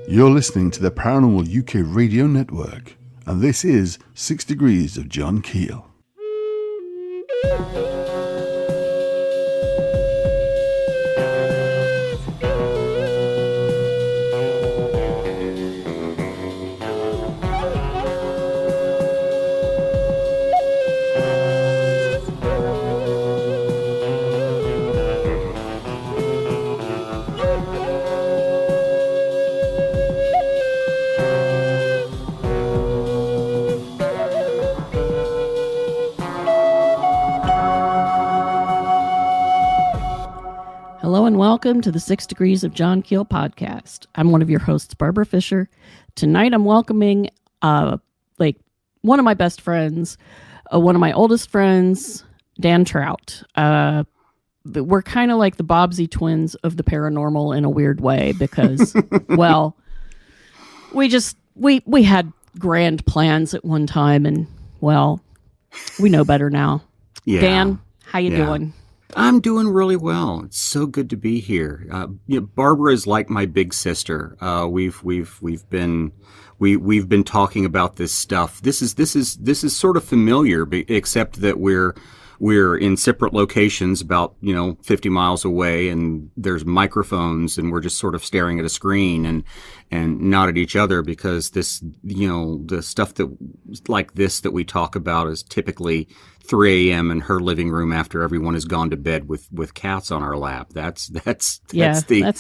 You're listening to the Paranormal UK Radio Network, and this is 6 Degrees of John Keel. Hello and welcome to the 6 Degrees of John Keel podcast. I'm one of your hosts, Barbara Fisher. Tonight I'm welcoming one of my best friends, one of my oldest friends, Dan Trout. We're kind of like the Bobbsey twins of the paranormal in a weird way because, well, we had grand plans at one time and, well, we know better now. Yeah. Dan, how you doing? I'm doing really well. It's so good to be here. Barbara is like my big sister. We've been talking about this stuff. This is sort of familiar, except that we're in separate locations about 50 miles away, and there's microphones, and we're just sort of staring at a screen and not at each other, because this the stuff that we talk about is typically 3 a.m. in her living room after everyone has gone to bed with cats on our lap. That's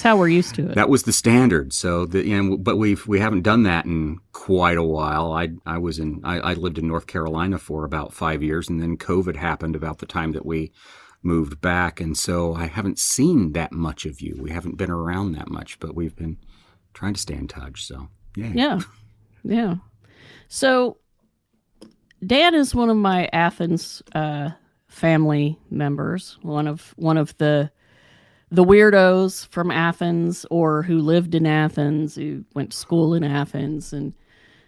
how we're used to it. That was the standard. So but we haven't done that in quite a while. I lived in North Carolina for about 5 years, and then COVID happened about the time that we moved back, and so I haven't seen that much of you. We haven't been around that much, but we've been trying to stay in touch. So yeah. So Dan is one of my Athens family members, one of the weirdos from Athens, or who lived in Athens, who went to school in Athens and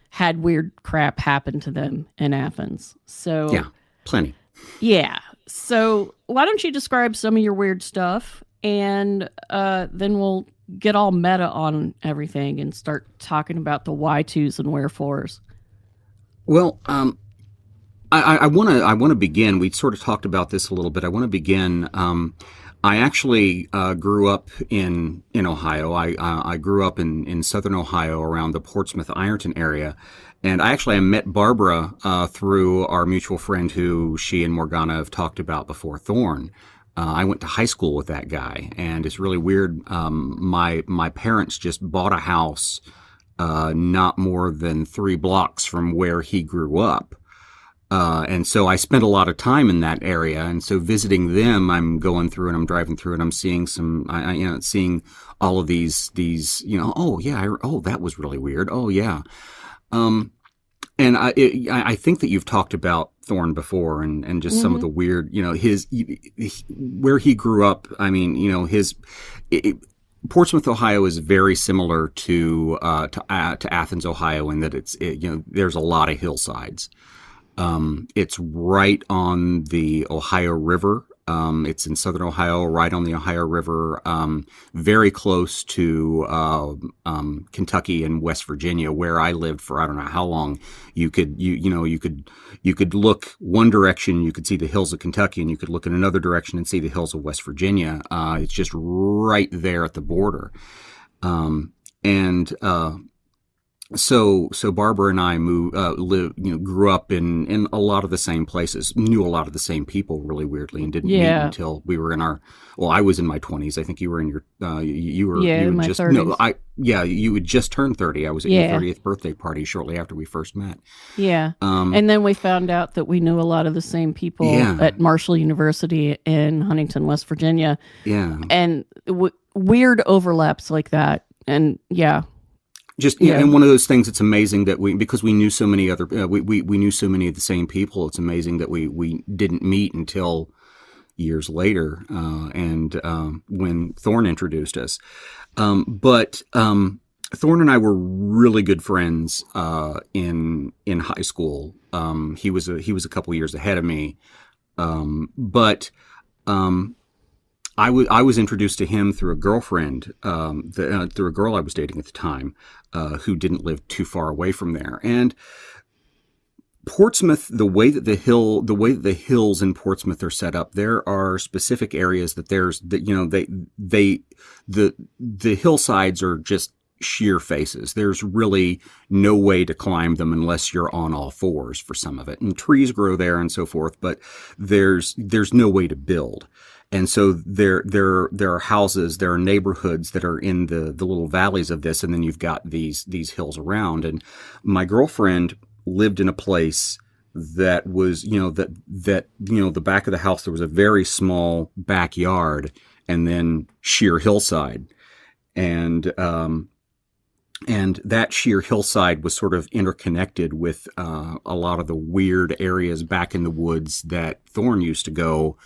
had weird crap happen to them in Athens. So yeah, plenty. Yeah. So why don't you describe some of your weird stuff, and then we'll get all meta on everything and start talking about the why-tos and wherefores. Well, I want to begin. We sort of talked about this a little bit. I want to begin. I actually grew up in Ohio. I grew up in southern Ohio around the Portsmouth, Ironton area. And I met Barbara through our mutual friend who she and Morganna have talked about before, Thorn. I went to high school with that guy, and it's really weird. My parents just bought a house not more than 3 blocks from where he grew up. And so I spent a lot of time in that area. And so visiting them, I'm going through and I'm driving through and I'm seeing seeing all of these, that was really weird. Oh yeah. And I think that you've talked about Thorn before and just some of the weird, where he grew up. I mean, Portsmouth, Ohio is very similar to Athens, Ohio, in that there's a lot of hillsides. It's right on the Ohio River. It's in southern Ohio, right on the Ohio River, very close to Kentucky and West Virginia, where I lived for I don't know how long. You could look one direction, you could see the hills of Kentucky, and you could look in another direction and see the hills of West Virginia. It's just right there at the border, So Barbara and I grew up in a lot of the same places, knew a lot of the same people really weirdly, and didn't meet until we were I was in my 20s. I think you were in your, in my 30s. You had just turned 30. I was at your 30th birthday party shortly after we first met. Yeah. And then we found out that we knew a lot of the same people at Marshall University in Huntington, West Virginia. Yeah. And weird overlaps like that. And and one of those things. It's amazing that because we knew so many other, we knew so many of the same people. It's amazing that we didn't meet until years later, and when Thorn introduced us. But Thorn and I were really good friends in high school. He was a couple years ahead of me, but I was introduced to him through a girlfriend, through a girl I was dating at the time, who didn't live too far away from there. And Portsmouth, the way that the hills in Portsmouth are set up, there are specific areas that the hillsides are just sheer faces. There's really no way to climb them unless you're on all fours for some of it. And trees grow there and so forth, but there's no way to build. And so there are houses, there are neighborhoods that are in the little valleys of this, and then you've got these hills around. And my girlfriend lived in a place that was, the back of the house, there was a very small backyard and then sheer hillside. And that sheer hillside was sort of interconnected with a lot of the weird areas back in the woods that Thorne used to go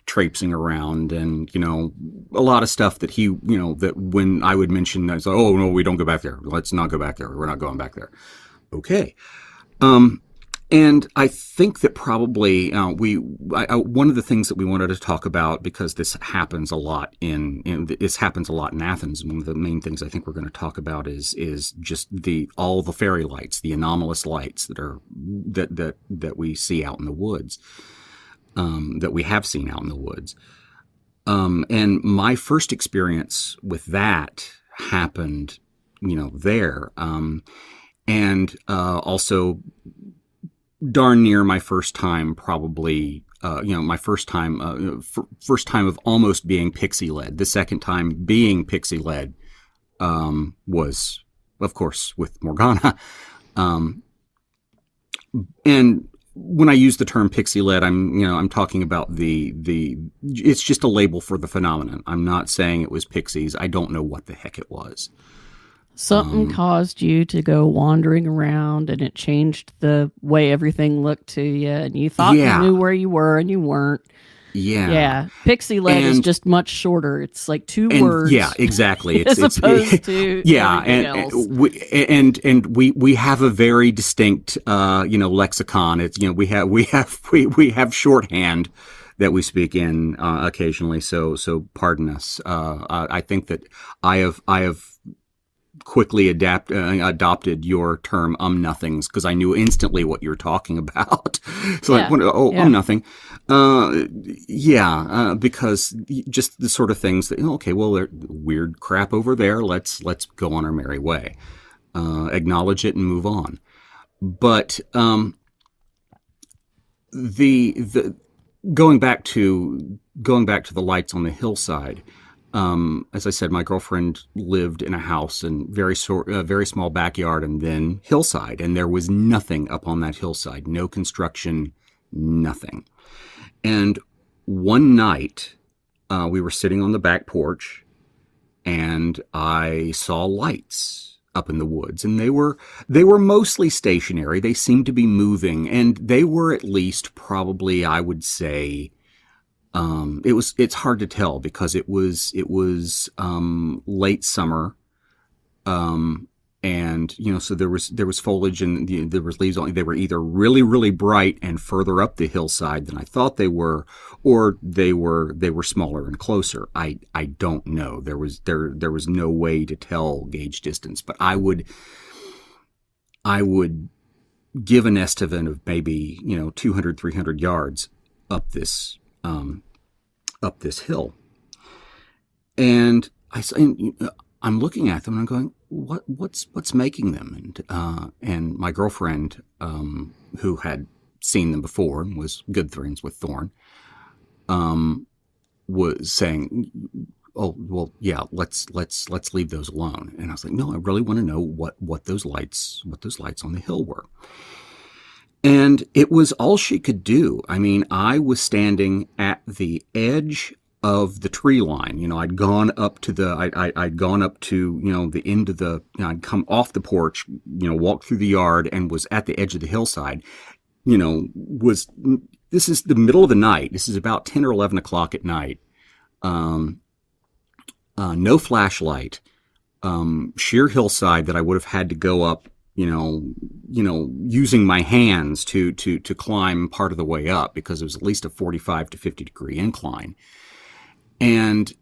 traipsing around, and a lot of stuff that he, that when I would mention, I was like, oh no, we don't go back there. Let's not go back there. We're not going back there. Okay. And I think that probably one of the things that we wanted to talk about, because this happens a lot in Athens, and one of the main things I think we're going to talk about is just all the fairy lights, the anomalous lights that we see out in the woods, that we have seen out in the woods. And my first experience with that happened, there, and also darn near my first time, probably, my first time of almost being pixie led. The second time being pixie led was, of course, with Morganna. And when I use the term pixie led, I'm talking about it's just a label for the phenomenon. I'm not saying it was pixies. I don't know what the heck it was. Something caused you to go wandering around, and it changed the way everything looked to you, and you thought you knew where you were, and you weren't. Yeah. Yeah. Pixie led is just much shorter. It's like two words. Yeah, exactly. As opposed to else. We have a very distinct lexicon. It's we have shorthand that we speak in occasionally. So pardon us. I think that I have quickly adopted your term nothings, because I knew instantly what you were talking about. So nothing. Because just the sort of things that, okay, well, there's weird crap over there. Let's go on our merry way. Acknowledge it and move on. But the going back to the lights on the hillside. As I said, my girlfriend lived in a house and very small backyard, and then hillside, and there was nothing up on that hillside, no construction, nothing. And one night, we were sitting on the back porch, and I saw lights up in the woods, and they were mostly stationary. They seemed to be moving, and they were at least probably, I would say, it's hard to tell because it was late summer, and so there was foliage and there was leaves on. They were either really, really bright and further up the hillside than I thought they were, or they were smaller and closer. I don't know. There was no way to tell gauge distance, but I would give an estimate of maybe 200, 300 yards up this hill. And I'm looking at them and I'm going, what's making them? And my girlfriend, who had seen them before and was good friends with Thorne, was saying, oh, well, yeah, let's leave those alone. And I was like, no, I really want to know what those lights on the hill were. And it was all she could do. I mean, I was standing at the edge of the tree line. I'd gone up to the end of the, I'd come off the porch, walked through the yard and was at the edge of the hillside. This is the middle of the night. This is about 10 or 11 o'clock at night. No flashlight, sheer hillside that I would have had to go up, using my hands to climb part of the way up, because it was at least a 45 to 50 degree incline. And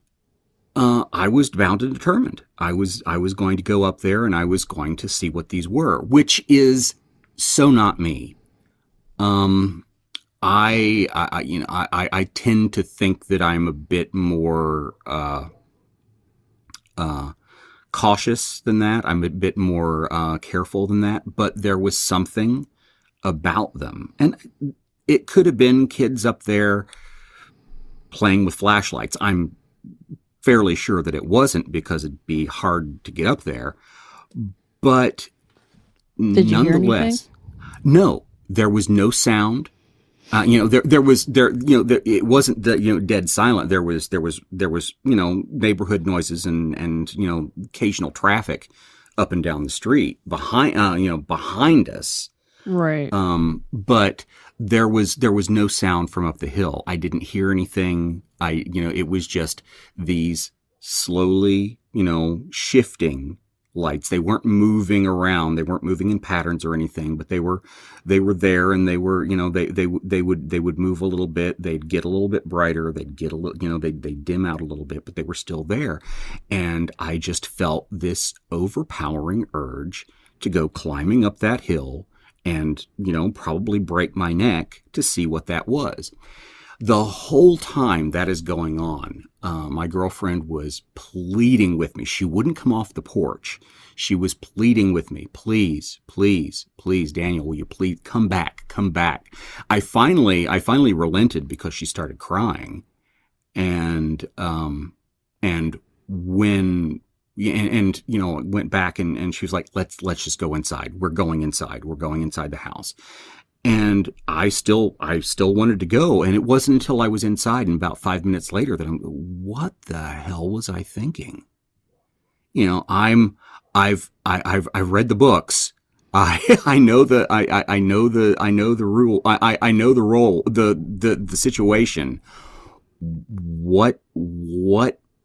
I was bound and determined. I was going to go up there and I was going to see what these were, which is so not me. I tend to think that I'm a bit more cautious than that. I'm a bit more careful than that. But there was something about them, and it could have been kids up there playing with flashlights. I'm fairly sure that it wasn't, because it'd be hard to get up there. But Did you hear anything? nonetheless, no, there was no sound. It wasn't dead silent. There was neighborhood noises and occasional traffic up and down the street behind us. Right. But there was no sound from up the hill. I didn't hear anything. It was just these slowly, shifting lights. They weren't moving around. They weren't moving in patterns or anything, but they were there, and they were, they would move a little bit. They'd get a little bit brighter. They'd get a little, they'd dim out a little bit, but they were still there. And I just felt this overpowering urge to go climbing up that hill and, probably break my neck to see what that was. The whole time that is going on, my girlfriend was pleading with me. She wouldn't come off the porch. She was pleading with me, please, please, please, Daniel, will you please come back, come back. I finally relented because she started crying. And when, went back and she was like, let's just go inside. We're going inside. We're going inside the house. And I still wanted to go. And it wasn't until I was inside and about 5 minutes later that what the hell was I thinking? I've read the books. I know the rule. I know the role, the situation. What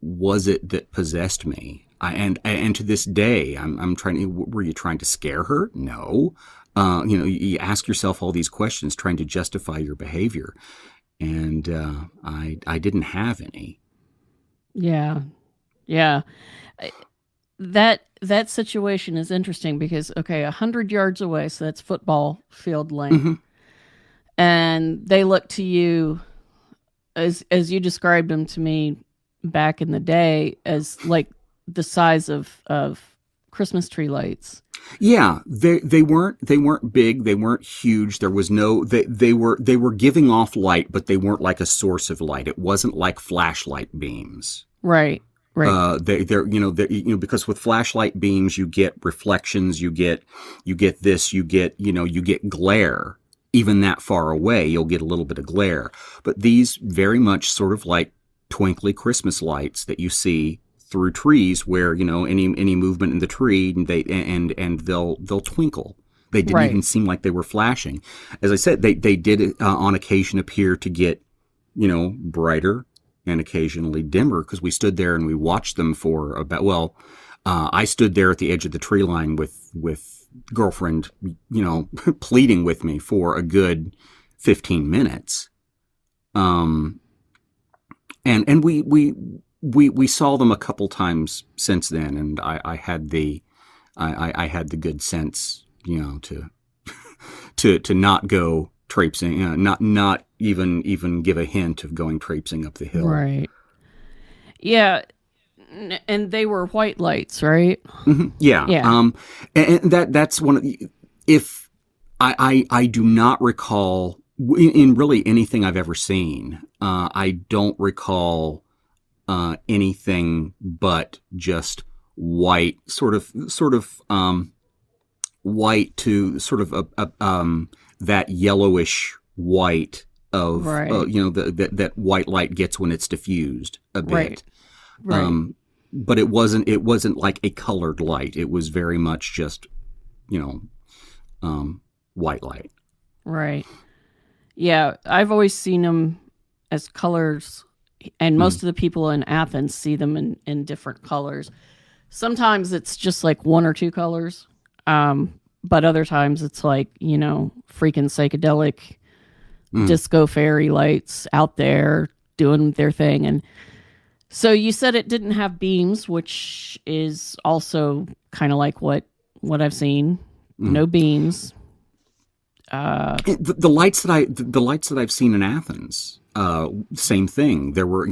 was it that possessed me? And to this day, I'm trying. Were you trying to scare her? No. You ask yourself all these questions, trying to justify your behavior, and I didn't have any. Yeah. That situation is interesting because 100 yards away, so that's football field length, mm-hmm. and they look to you as you described them to me back in the day as like the size of Christmas tree lights. Yeah, they weren't big, they weren't huge. There was no they were giving off light, but they weren't like a source of light. It wasn't like flashlight beams. Right. They're because with flashlight beams you get reflections, you get glare. Even that far away, you'll get a little bit of glare. But these very much sort of like twinkly Christmas lights that you see through trees, where any movement in the tree, and they'll twinkle. They didn't even seem like they were flashing. As I said, they did on occasion appear to get brighter and occasionally dimmer, because we stood there and we watched them for about I stood there at the edge of the tree line with girlfriend pleading with me for a good 15 minutes. And we saw them a couple times since then, and I had the good sense, to not go traipsing, not even give a hint of going traipsing up the hill. Right. Yeah. And they were white lights, right? Mm-hmm. Yeah. And that's one of the, if I do not recall in really anything I've ever seen, I don't recall anything but just white, sort of white to sort of that yellowish white of that white light gets when it's diffused a bit. Right. But it wasn't like a colored light. It was very much just white light. Right. Yeah, I've always seen them as colors. And most of the people in Athens see them in different colors. Sometimes it's just like one or two colors. But other times it's like, freaking psychedelic disco fairy lights out there doing their thing. And So you said it didn't have beams, which is also kind of like what I've seen. No beams. The lights that I've seen in Athens, same thing. There were, I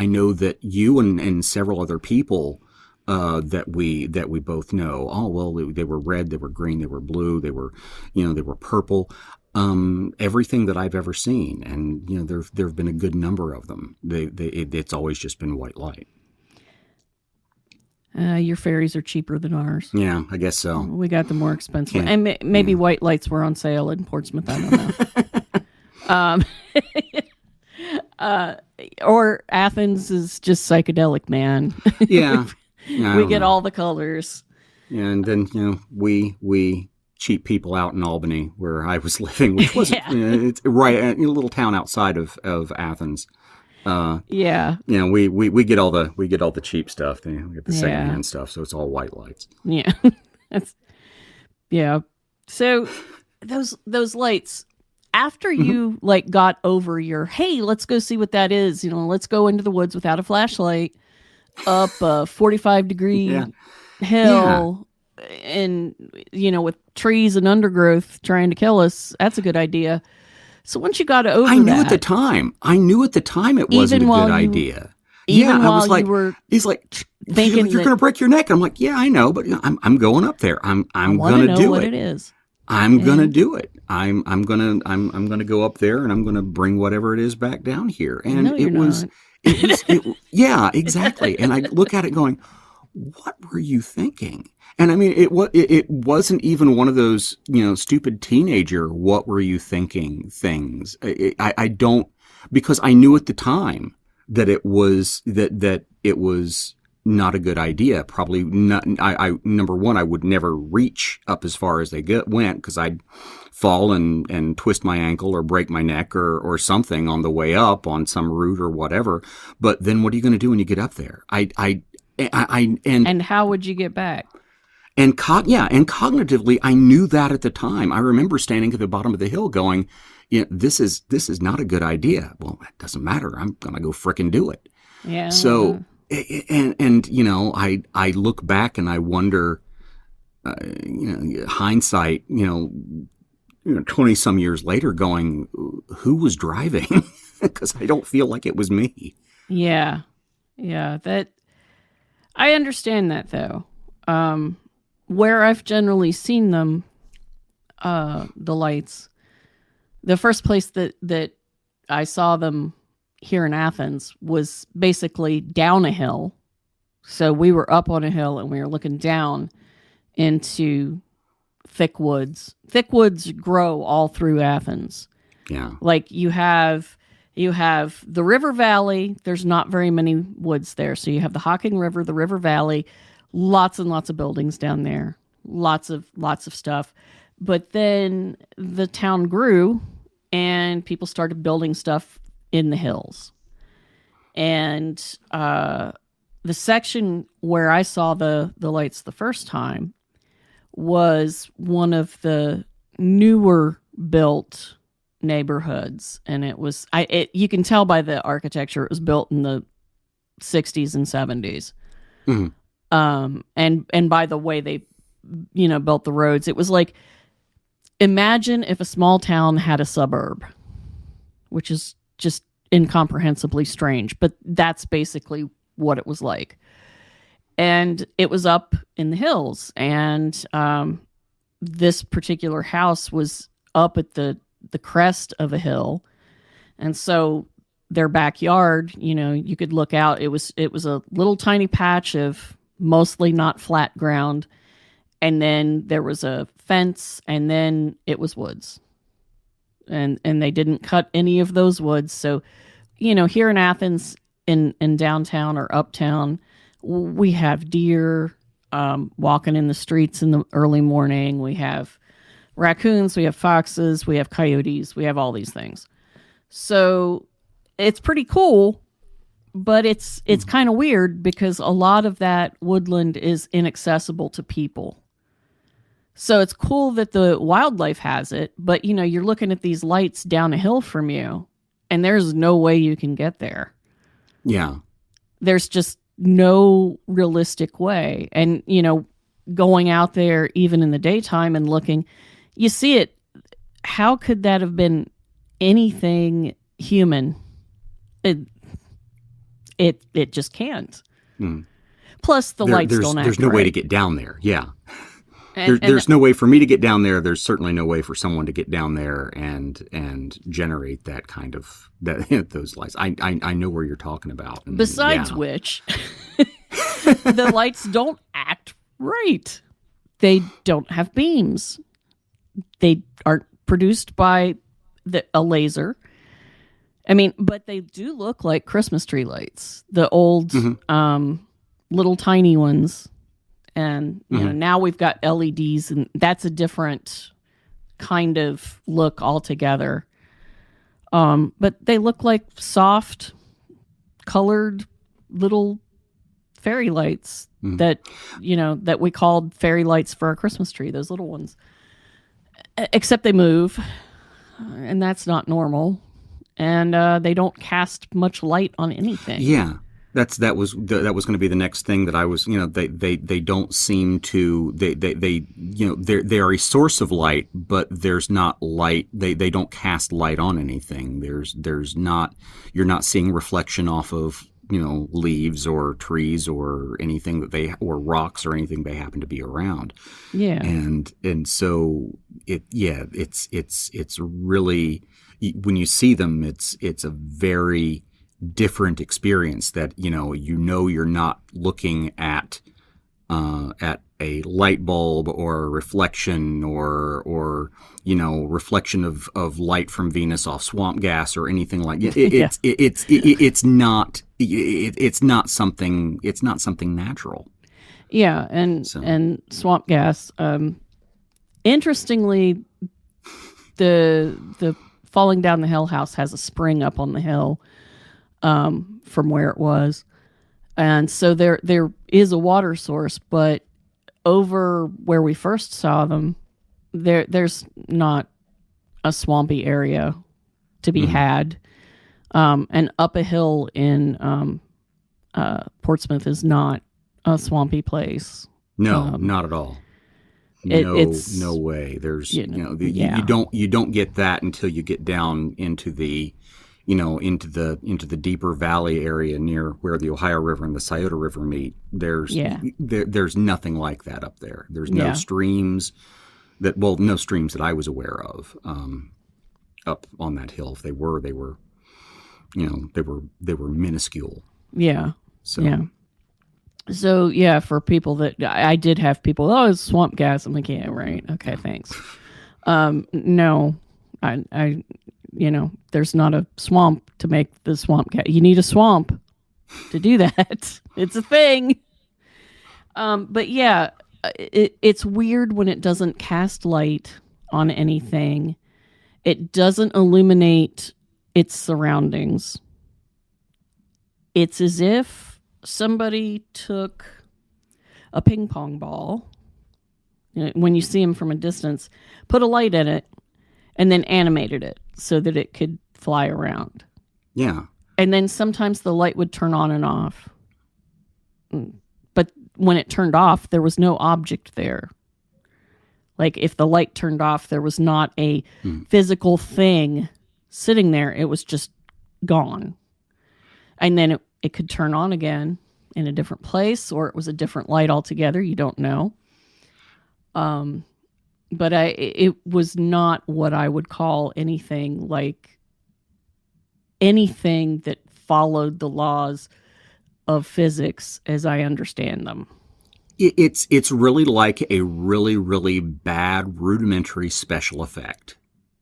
know that you and several other people that we both know. Oh well, they were red, they were green, they were blue, they were purple. Everything that I've ever seen, and there have been a good number of them. It's always just been white light. Your ferries are cheaper than ours. Yeah, I guess so. We got the more expensive one. And maybe white lights were on sale in Portsmouth. I don't know. Or Athens is just psychedelic, man. Yeah. We get all the colors. Yeah, and then we cheap people out in Albany, where I was living, which wasn't it's right a little town outside of Athens. Yeah. We get all the cheap stuff. We get the secondhand stuff, so it's all white lights. Yeah. Yeah. So those lights, after you got over your, hey, let's go see what that is. Let's go into the woods without a flashlight up a 45-degree hill and, with trees and undergrowth trying to kill us. That's a good idea. So once you got over I knew at the time it wasn't a good idea. I was like, he's like, thinking you're going to break your neck. I'm like, yeah, I know, but I'm going up there. I'm going to do what it. It is. I'm going to do it. I'm going to go up there and I'm going to bring whatever it is back down here. And no, yeah, exactly. And I look at it going, what were you thinking? And I mean, it wasn't even one of those, stupid teenager, what were you thinking things. I don't, because I knew at the time that it was, that it was not a good idea. Probably not. Number one, I would never reach up as far as they went, because I'd fall and twist my ankle or break my neck or something on the way up on some route or whatever. But then what are you going to do when you get up there? And how would you get back? And cognitively, I knew that at the time. I remember standing at the bottom of the hill going, this is not a good idea. Well, it doesn't matter. I'm going to go frickin' do it. Yeah. So, and I look back and I wonder, hindsight, 20 some years later going, who was driving? Because I don't feel like it was me. Yeah. Yeah. That, I understand that though. Where I've generally seen them, the lights, the first place that I saw them here in Athens was basically down a hill. So we were up on a hill and we were looking down into thick woods. Thick woods grow all through Athens. Yeah. Like you have the river valley. There's not very many woods there. So you have the Hocking River, the river valley, lots and lots of buildings down there, lots of stuff. But then the town grew and people started building stuff in the hills. And the section where I saw the lights the first time was one of the newer built neighborhoods, and it was you can tell by the architecture it was built in the 60s and 70s. Mm-hmm. And by the way they built the roads, it was like, imagine if a small town had a suburb, which is just incomprehensibly strange, but that's basically what it was like. And it was up in the hills, and this particular house was up at the crest of a hill, and so their backyard, you could look out. It was a little tiny patch of mostly not flat ground, and then there was a fence, and then it was woods, and they didn't cut any of those woods. So here in Athens, in downtown or uptown, we have deer walking in the streets in the early morning. We have raccoons, we have foxes, we have coyotes, we have all these things. So it's pretty cool, but it's kind of weird because a lot of that woodland is inaccessible to people. So it's cool that the wildlife has it, but you're looking at these lights down a hill from you, and there's no way you can get there. Yeah. There's just no realistic way. And, going out there even in the daytime and looking, you see it. How could that have been anything human? It just can't. Plus, the lights don't act There's no right. way to get down there. Yeah. There's no way for me to get down there. There's certainly no way for someone to get down there and generate that kind of those lights. I know where you're talking about. And, besides which, the lights don't act right. They don't have beams. They aren't produced by a laser. I mean, but they do look like Christmas tree lights, the old little tiny ones. And now we've got LEDs, and that's a different kind of look altogether. But they look like soft, colored little fairy lights that we called fairy lights for our Christmas tree. Those little ones, except they move, and that's not normal. And they don't cast much light on anything. Yeah. That was going to be the next thing that I was, they don't seem to, they are a source of light, but there's not light. They don't cast light on anything. There's not, you're not seeing reflection off of, leaves or trees or anything or rocks or anything they happen to be around. Yeah. And so it's really, when you see them, it's a very different experience that you're not looking at a light bulb or a reflection or reflection of light from Venus off swamp gas or anything like that. It's not something natural. Yeah, and swamp gas. Interestingly, the falling down the hill house has a spring up on the hill. From where it was. And so there is a water source, but over where we first saw them, there's not a swampy area to be had. And up a hill in Portsmouth is not a swampy place. No, not at all. It's no way. There's you don't get that until you get down into the into the deeper valley area near where the Ohio River and the Scioto River meet. There's nothing like that up there. There's no streams no streams that I was aware of up on that hill. If they were minuscule. Yeah. So for people that I did have people, it's swamp gas. I'm like, yeah, right. Okay, thanks. No, I there's not a swamp to make the swamp gas. You need a swamp to do that. It's a thing. But yeah, it's weird when it doesn't cast light on anything. It doesn't illuminate its surroundings. It's as if somebody took a ping pong ball, when you see them from a distance, put a light in it, and then animated it so that it could fly around. Yeah. And then sometimes the light would turn on and off. But when it turned off, there was no object there. Like if the light turned off, there was not a physical thing sitting there. It was just gone. And then it could turn on again in a different place, or it was a different light altogether. You don't know. But it was not what I would call anything that followed the laws of physics as I understand them. It's really like a really, really bad rudimentary special effect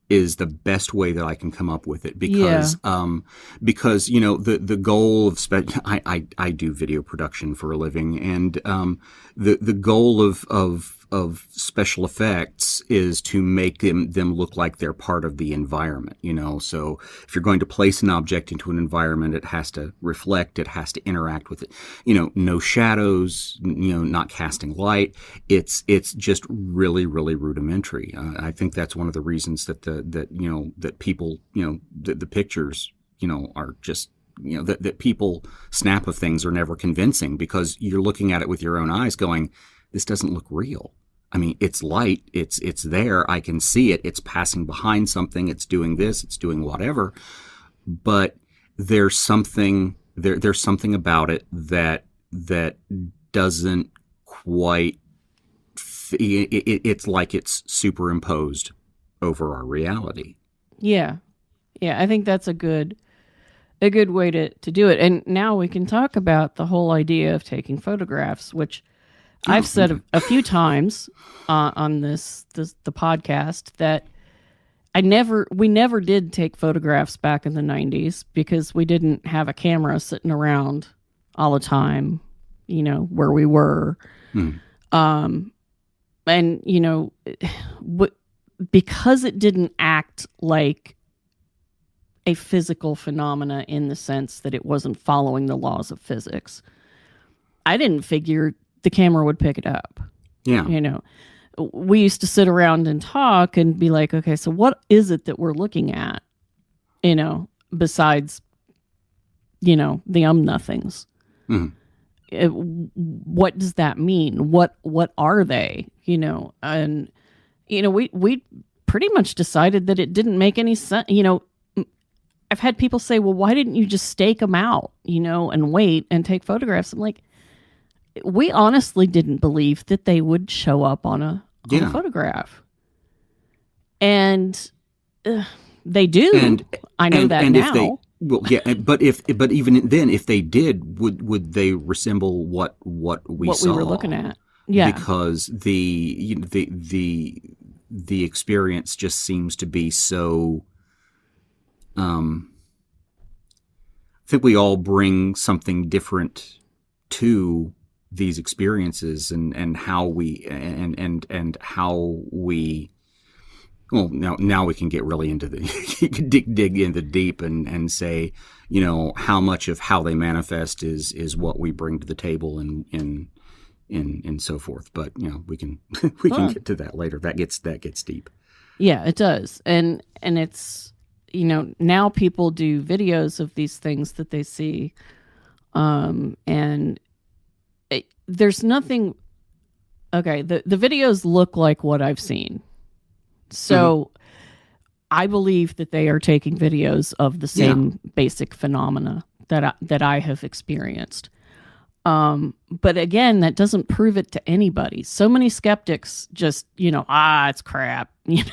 is the best way that I can come up with it because the goal of I do video production for a living, and the goal of special effects is to make them look like they're part of the environment, So if you're going to place an object into an environment, it has to reflect, it has to interact with it. No shadows, not casting light. It's just really, really rudimentary. I think that's one of the reasons that that people, the pictures, are just that people snap of things are never convincing because you're looking at it with your own eyes going, this doesn't look real. I mean, it's light, it's there, I can see it, it's passing behind something, it's doing this, it's doing whatever, but there's something about it that doesn't quite, it's like it's superimposed over our reality. Yeah. I think that's a good way to do it. And now we can talk about the whole idea of taking photographs, which I've said a few times on the podcast that we never did take photographs back in the 90s because we didn't have a camera sitting around all the time, where we were. And, because it didn't act like a physical phenomena in the sense that it wasn't following the laws of physics, I didn't figure the camera would pick it up. Yeah. We used to sit around and talk and be like, okay, so what is it that we're looking at? Besides, the nothings. What does that mean? What are they? And we pretty much decided that it didn't make any sense. I've had people say, well, why didn't you just stake them out, and wait and take photographs? I'm like, we honestly didn't believe that they would show up on a photograph. And they do. And I know that now. But even then, if they did, would they resemble what we saw? What we were looking at? Yeah, because the experience just seems to be so. I think we all bring something different to these experiences, and how we and how we. Well, now we can get really into dig into deep and say, how much of how they manifest is what we bring to the table and so forth. But we can get to that later. That gets deep. Yeah, it does, and it's now people do videos of these things that they see, and there's nothing. Okay, the videos look like what I've seen. So I believe that they are taking videos of the same basic phenomena that I have experienced. But again, that doesn't prove it to anybody. So many skeptics just, it's crap. It's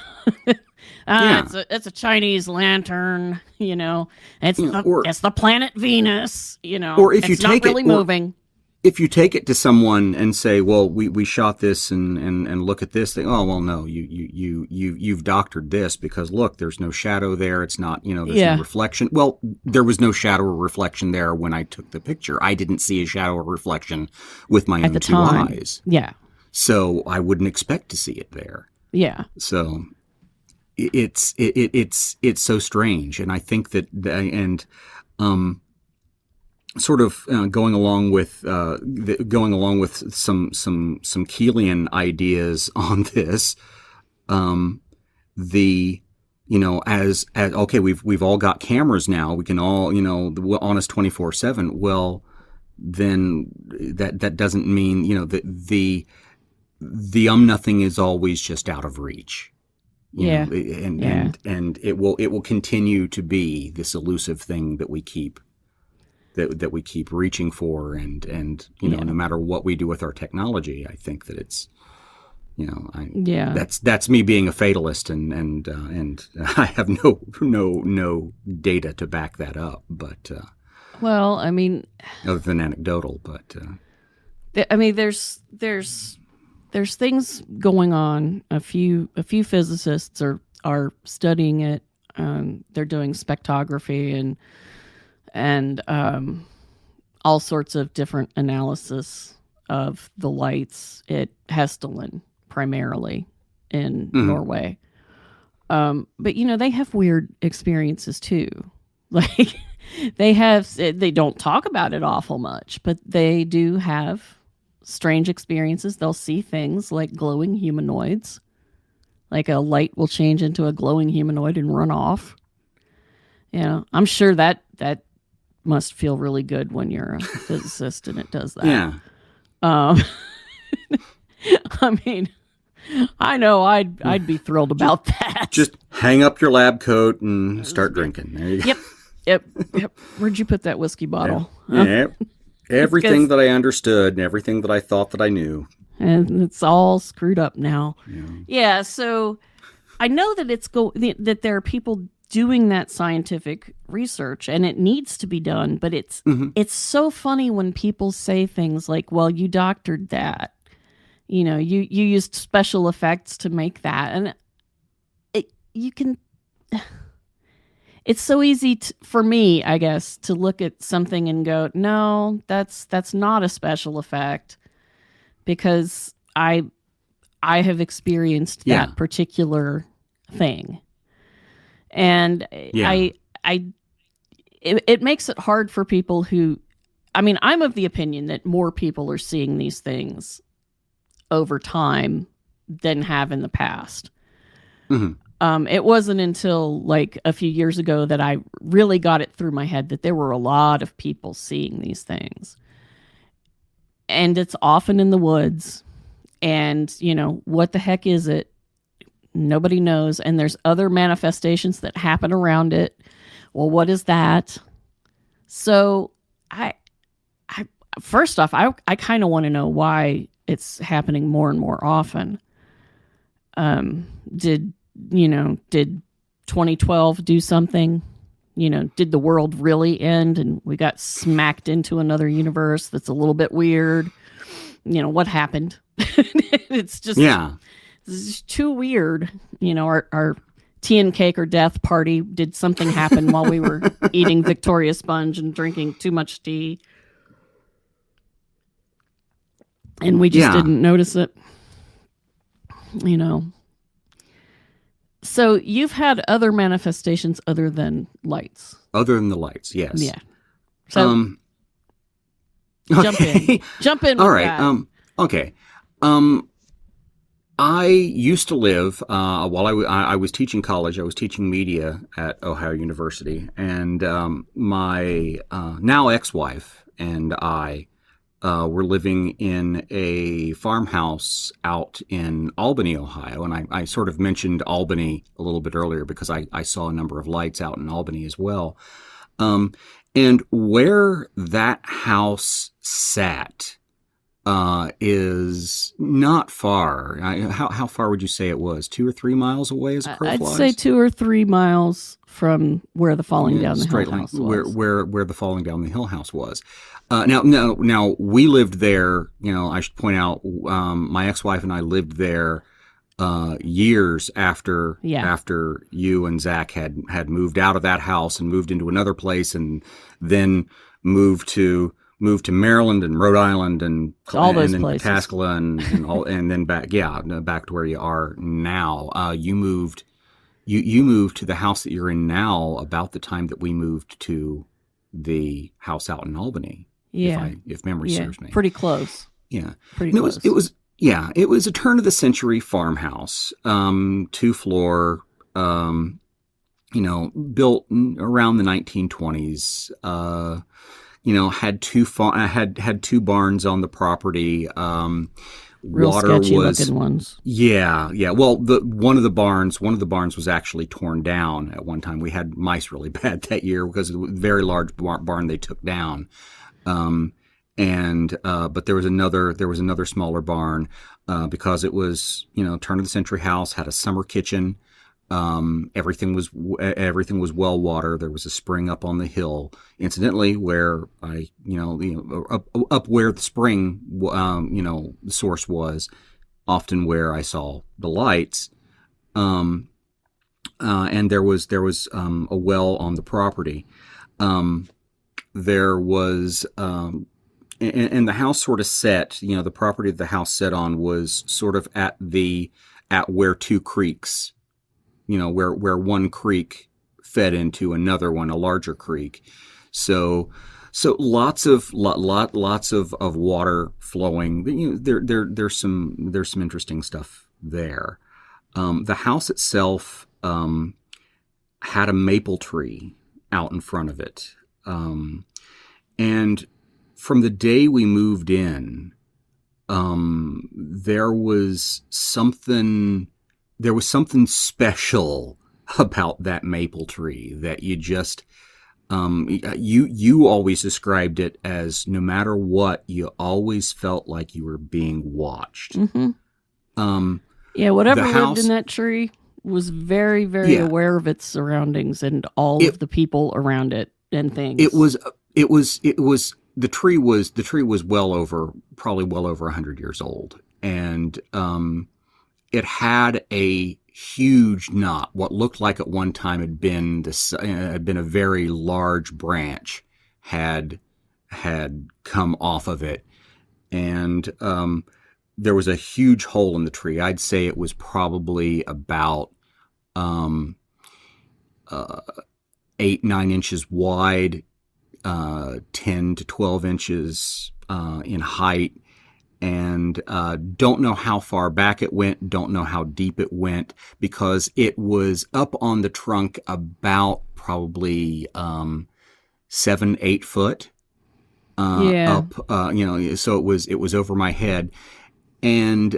a Chinese lantern, it's the planet Venus, or if it's not really moving. If you take it to someone and say, well, we shot this and look at this, they, oh, well, no, you've doctored this because look, there's no shadow there. It's not, there's no reflection. Well, there was no shadow or reflection there when I took the picture. I didn't see a shadow or reflection with my own two eyes. Yeah. So I wouldn't expect to see it there. Yeah. So it's so strange. And I think that, sort of going along with some Keelian ideas on this, as okay, we've all got cameras now, we can all on us 24/7. Well, then that doesn't mean that the nothing is always just out of reach. And it will continue to be this elusive thing that we keep. That we keep reaching for, and no matter what we do with our technology, I think that it's, that's me being a fatalist, and I have no data to back that up, but well, I mean, other than anecdotal, but I mean, there's things going on. A few physicists are studying it. They're doing spectrography and all sorts of different analysis of the lights at Hesteland, primarily in Norway. But they have weird experiences too. Like they don't talk about it awful much, but they do have strange experiences. They'll see things like glowing humanoids, like a light will change into a glowing humanoid and run off. I'm sure that must feel really good when you're a physicist and it does that. Yeah. I mean, I know I'd be thrilled about that. Just hang up your lab coat and start drinking. There you go. Yep. Where'd you put that whiskey bottle? Yep. Everything that I understood and everything that I thought that I knew. And it's all screwed up now. Yeah, so I know that that there are people doing that scientific research and it needs to be done, but it's so funny when people say things like, well, you doctored that. You know, you used special effects to make that. And it's so easy for me, I guess, to look at something and go, no, that's not a special effect, because I have experienced that particular thing. And it makes it hard for people who, I mean, I'm of the opinion that more people are seeing these things over time than have in the past. It wasn't until like a few years ago that I really got it through my head that there were a lot of people seeing these things. And it's often in the woods. And, you know, what the heck is it? Nobody knows. And there's other manifestations that happen around it. Well, what is that? So I first off, I kind of want to know why it's happening more and more often. Did 2012 do something? You know, did the world really end and we got smacked into another universe that's a little bit weird? You know, what happened? It's just too weird. You know, our tea and cake or death party, did something happen while we were eating Victoria Sponge and drinking too much tea? And we just didn't notice it. You know. So you've had other manifestations other than lights. Other than the lights, yes. Yeah. So jump in. Jump in. All right. Okay. I used to live while I was teaching college. I was teaching media at Ohio University, and my now ex-wife and I were living in a farmhouse out in Albany, Ohio. And I sort of mentioned Albany a little bit earlier because I saw a number of lights out in Albany as well. And where that house sat is not far. How far would you say it was? 2 or 3 miles away as a crow flies? I'd say 2 or 3 miles from where the falling down the hill house was. Where the falling down the hill house was. Now we lived there. You know, I should point out, my ex-wife and I lived there years after you and Zach had moved out of that house and moved into another place, and then moved to Maryland and Rhode Island and all those then places. Pataskala and then back to where you are now. You moved to the house that you're in now about the time that we moved to the house out in Albany. Yeah. If memory serves me. Pretty close. Yeah. Pretty close. It was a turn of the century farmhouse, 2-floor, built around the 1920s. Had 2 barns on the property. Real water sketchy was looking ones. Yeah. Well, one of the barns was actually torn down at one time. We had mice really bad that year because of the very large barn they took down. But there was another smaller barn because it was, turn of the century house, had a summer kitchen. Everything was well water. There was a spring up on the hill, incidentally, where up where the spring, the source was, often where I saw the lights. And there was a well on the property. There was, and the house sort of set, the property that the house set on was sort of at where 2 creeks, where one creek fed into another one, a larger creek. So lots of water flowing. There's some interesting stuff there. The house itself had a maple tree out in front of it. And from the day we moved in, there was something special about that maple tree that you just, you always described it as no matter what, you always felt like you were being watched. Mm-hmm. Whatever lived in that tree was very, very aware of its surroundings and all of the people around it and things. The tree was probably well over 100 years old, and it had a huge knot. What looked like at one time had been a very large branch had come off of it, and there was a huge hole in the tree. I'd say it was probably about 8-9 inches wide, 10 to 12 inches in height, and don't know how far back it went, don't know how deep it went, because it was up on the trunk about probably 7-8 foot up, so it was over my head. And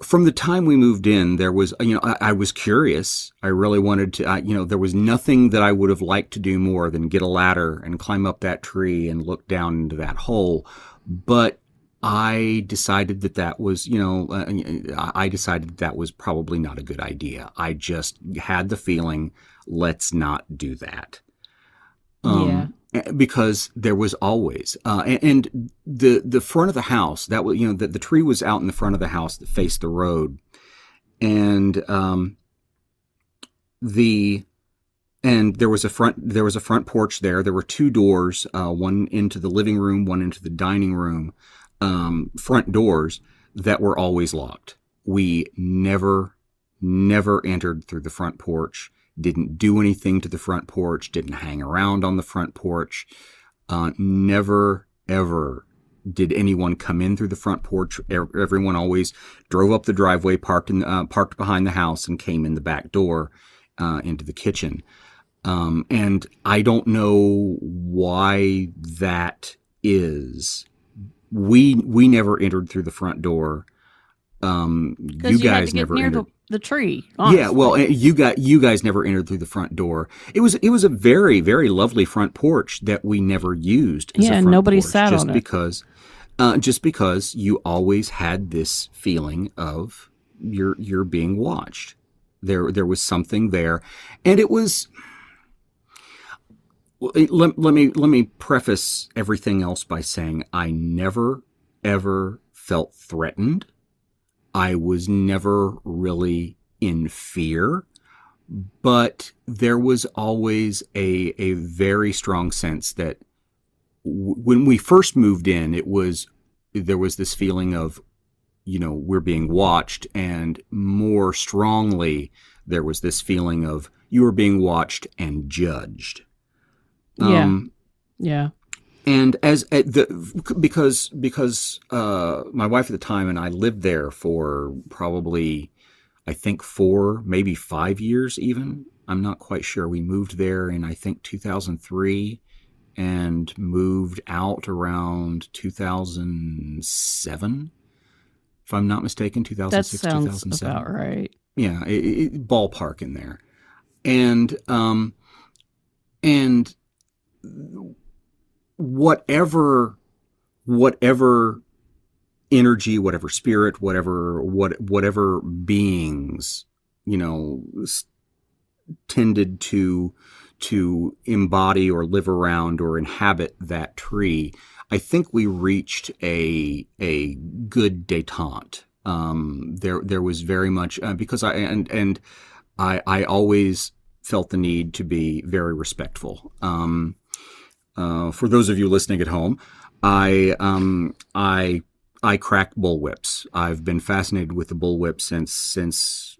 from the time we moved in, there was, I was curious. I really wanted to, there was nothing that I would have liked to do more than get a ladder and climb up that tree and look down into that hole. But I decided that was, probably not a good idea. I just had the feeling, let's not do that. Because there was always, and the front of the house, that was, the tree was out in the front of the house that faced the road, and there was a front porch there. There were two doors, one into the living room, one into the dining room, front doors that were always locked. We never entered through the front porch. Didn't do anything to the front porch, didn't hang around on the front porch. Never, ever did anyone come in through the front porch. Everyone always drove up the driveway, parked behind the house, and came in the back door into the kitchen. And I don't know why that is. We never entered through the front door. You guys never entered the tree. Honestly. Yeah, well, you guys never entered through the front door. It was a very, very lovely front porch that we never used as a front nobody porch, sat on it. Just because you always had this feeling of you're being watched. There was something there, and it was. Let me preface everything else by saying I never ever felt threatened. I was never really in fear, but there was always a very strong sense that when we first moved in, there was this feeling of, we're being watched, and more strongly, there was this feeling of you are being watched and judged. Yeah. And because my wife at the time and I lived there for probably, I think 4, maybe 5 years even. I'm not quite sure. We moved there in, I think, 2003 and moved out around 2007, if I'm not mistaken, 2006, that sounds 2007. About right. Yeah, ballpark in there. And whatever energy, whatever spirit, whatever beings, tended to embody or live around or inhabit that tree, I think we reached a good détente. There was very much because I always felt the need to be very respectful. For those of you listening at home, I crack bullwhips. I've been fascinated with the bullwhip since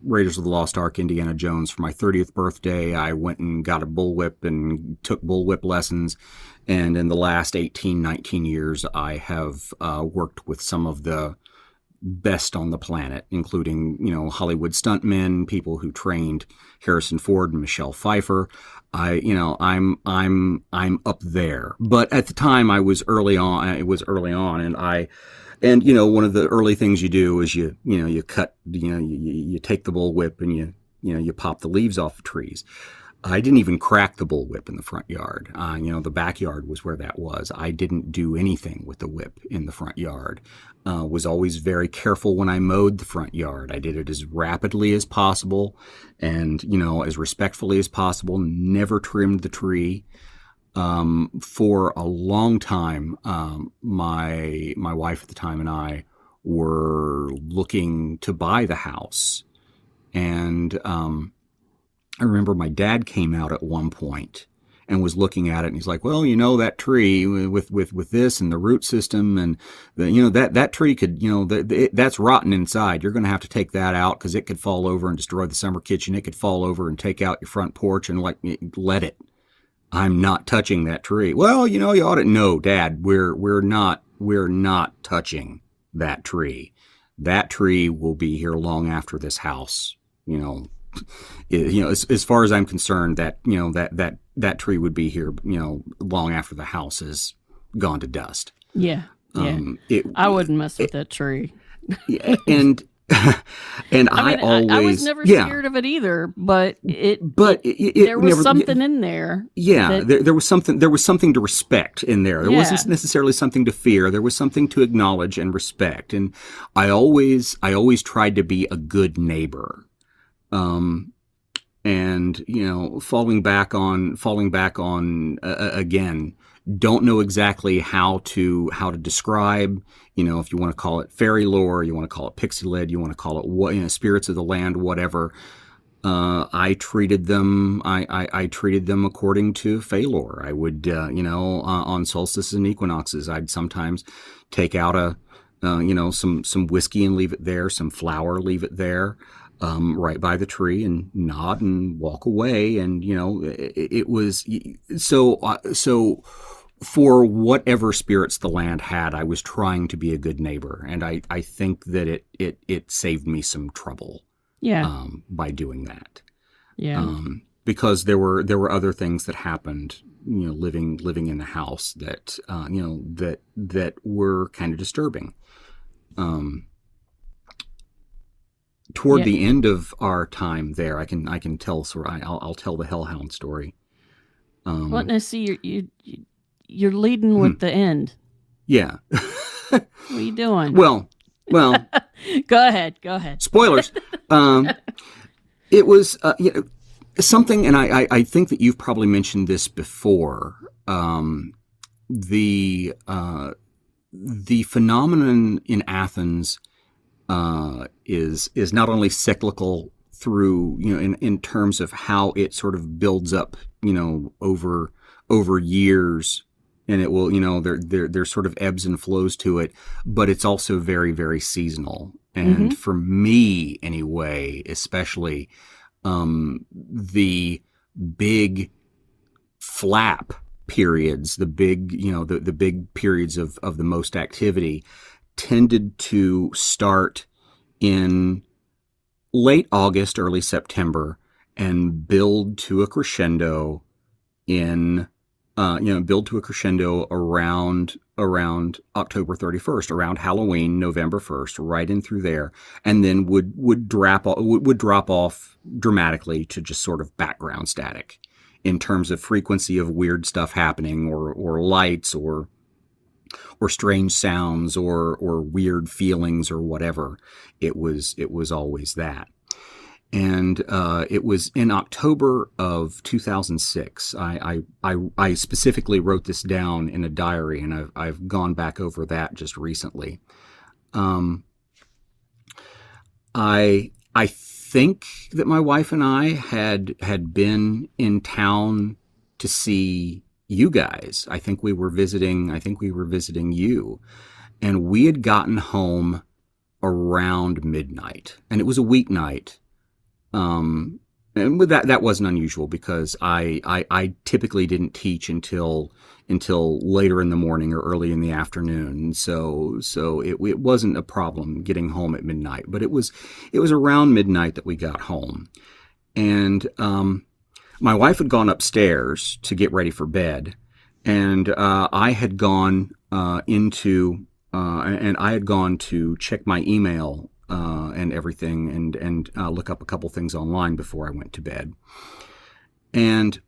Raiders of the Lost Ark, Indiana Jones. For my 30th birthday, I went and got a bullwhip and took bullwhip lessons. And in the last 18, 19 years, I have worked with some of the best on the planet, including, Hollywood stuntmen, people who trained Harrison Ford and Michelle Pfeiffer. I'm up there. But at the time I was early on, and one of the early things you do is you cut, you take the bullwhip and you pop the leaves off the trees. I didn't even crack the bullwhip in the front yard. The backyard was where that was. I didn't do anything with the whip in the front yard. Was always very careful when I mowed the front yard. I did it as rapidly as possible and, as respectfully as possible. Never trimmed the tree. For a long time, my wife at the time and I were looking to buy the house. And I remember my dad came out at one point and was looking at it, and he's like, well, that tree with this and the root system, and that tree could, that's rotten inside. You're going to have to take that out because it could fall over and destroy the summer kitchen. It could fall over and take out your front porch, and let it. I'm not touching that tree. Well, you ought to know, Dad, we're not touching that tree. That tree will be here long after this house, as far as I'm concerned, that tree would be here, long after the house is gone to dust. Yeah. I wouldn't mess with that tree. And I was never scared of it either, but there was something in there. Yeah, there was something to respect in there. There wasn't necessarily something to fear. There was something to acknowledge and respect. And I always tried to be a good neighbor. And falling back on again, don't know exactly how to describe, if you want to call it fairy lore, you want to call it pixie led, you want to call it spirits of the land, whatever. I treated them according to fey lore. I would, on solstices and equinoxes, I'd sometimes take out some whiskey and leave it there, some flour, leave it there. Right by the tree and nod and walk away. And, it was so for whatever spirits the land had, I was trying to be a good neighbor. And I think that it saved me some trouble. Yeah. By doing that. Yeah. Because there were other things that happened, living in the house that, that were kind of disturbing. Toward the end of our time there, I can tell. I'll tell the hellhound story. Well, now see, you're leading with the end. Yeah. What are you doing? Well. Go ahead. Spoilers. It was something, and I think that you've probably mentioned this before. The phenomenon in Athens. Is not only cyclical through, in terms of how it sort of builds up, over years, and it will, there's sort of ebbs and flows to it, but it's also very, very seasonal. And for me anyway, especially, the big flap periods, the big, the big periods of the most activity tended to start in late August, early September, and build to a crescendo around October 31st, around Halloween, November 1st, right in through there, and then would drop off dramatically to just sort of background static in terms of frequency of weird stuff happening, or lights, or strange sounds, or weird feelings, or whatever. It was always that. And it was in October of 2006. I specifically wrote this down in a diary, and I've gone back over that just recently. I think that my wife and I had been in town to see you guys. I think we were visiting you, and we had gotten home around midnight, and it was a weeknight. and that wasn't unusual because I typically didn't teach until later in the morning or early in the afternoon. So it wasn't a problem getting home at midnight, but it was around midnight that we got home. And my wife had gone upstairs to get ready for bed, and I had gone to check my email and everything, and look up a couple things online before I went to bed. And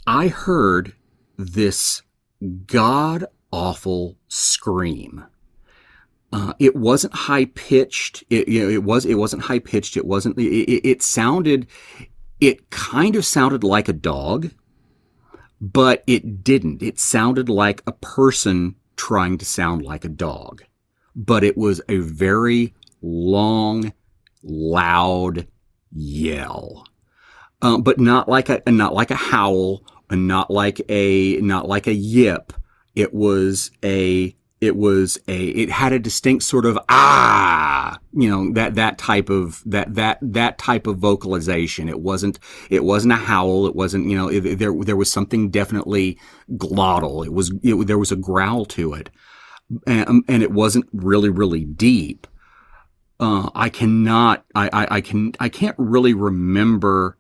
I heard this god-awful scream. It wasn't high pitched. It wasn't high pitched. It kind of sounded like a dog, but it didn't. It sounded like a person trying to sound like a dog, but it was a very long, loud yell, but not like a howl, and not like a yip. It had a distinct sort of that type of vocalization. It wasn't a howl. It wasn't, there was something definitely glottal. There was a growl to it. And it wasn't really, really deep. I can't really remember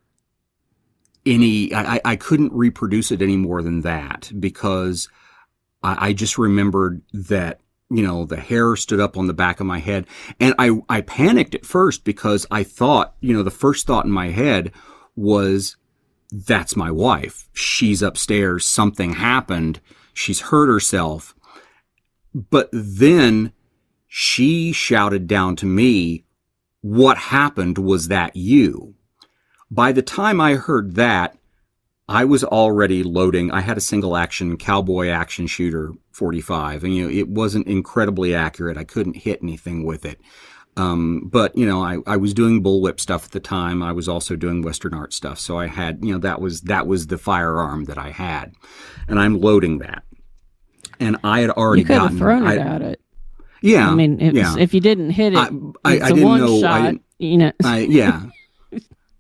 I couldn't reproduce it any more than that, because I just remembered that, the hair stood up on the back of my head, and I panicked at first because I thought, the first thought in my head was, that's my wife. She's upstairs. Something happened. She's hurt herself. But then she shouted down to me, "What happened? Was that you?" By the time I heard that, I was already loading. I had a single action cowboy action shooter 45, and it wasn't incredibly accurate. I couldn't hit anything with it. But I was doing bullwhip stuff at the time. I was also doing Western art stuff. So I had, that was the firearm that I had, and I'm loading that. And I had already gotten. You could have thrown it at it. Yeah. I mean, if you didn't hit it, I it's didn't one know. shot. Yeah.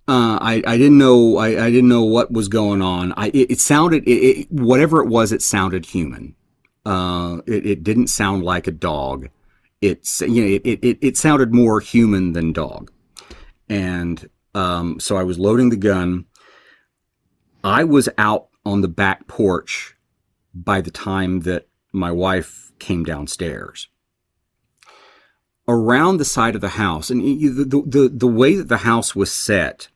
I didn't know. I didn't know what was going on. It sounded, whatever it was, it sounded human. It didn't sound like a dog. It sounded more human than dog. And so I was loading the gun. I was out on the back porch by the time that my wife came downstairs. Around the side of the house, and the way that the house was set,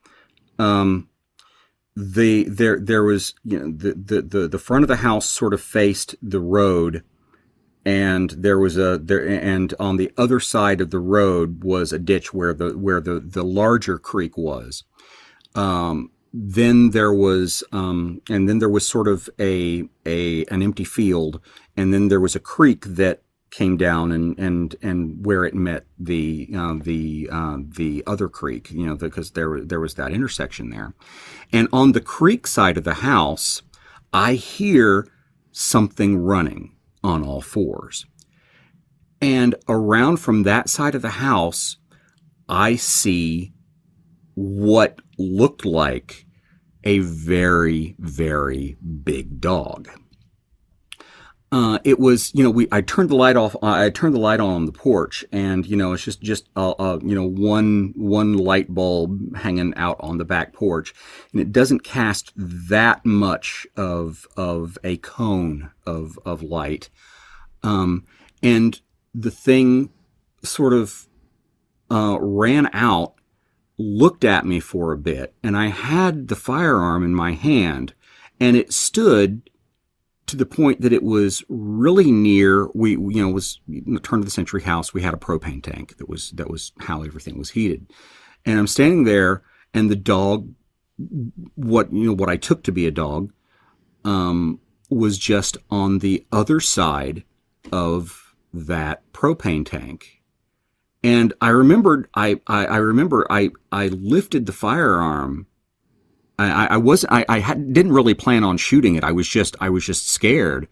there was, the front of the house sort of faced the road, and and on the other side of the road was a ditch where the larger creek was. Then there was sort of an empty field, and then there was a creek that came down and where it met the other creek, because there was that intersection there. And on the creek side of the house, I hear something running on all fours. And around from that side of the house, I see what looked like a very, very big dog. It was, I turned the light off. I turned the light on the porch, and it's just one light bulb hanging out on the back porch, and it doesn't cast that much of a cone of light. And the thing sort of ran out, looked at me for a bit, and I had the firearm in my hand, and it stood to the point that it was really near. We was in the turn of the century house. We had a propane tank that was how everything was heated. And I'm standing there, and the dog, what I took to be a dog, was just on the other side of that propane tank. And I remembered, I lifted the firearm. I didn't really plan on shooting it. I was just scared.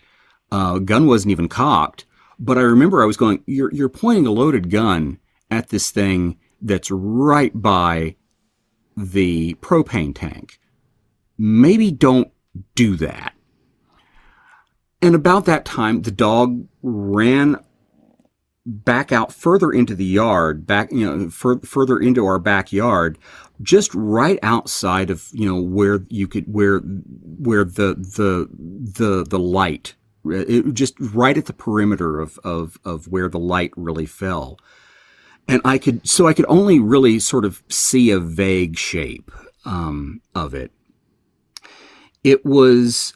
Gun wasn't even cocked. But I remember I was going, you're pointing a loaded gun at this thing that's right by the propane tank. Maybe don't do that. And about that time, the dog ran back out further into the yard, further into our backyard, just right outside of, where the light, just right at the perimeter of where the light really fell. And I could only really sort of see a vague shape, of it. It was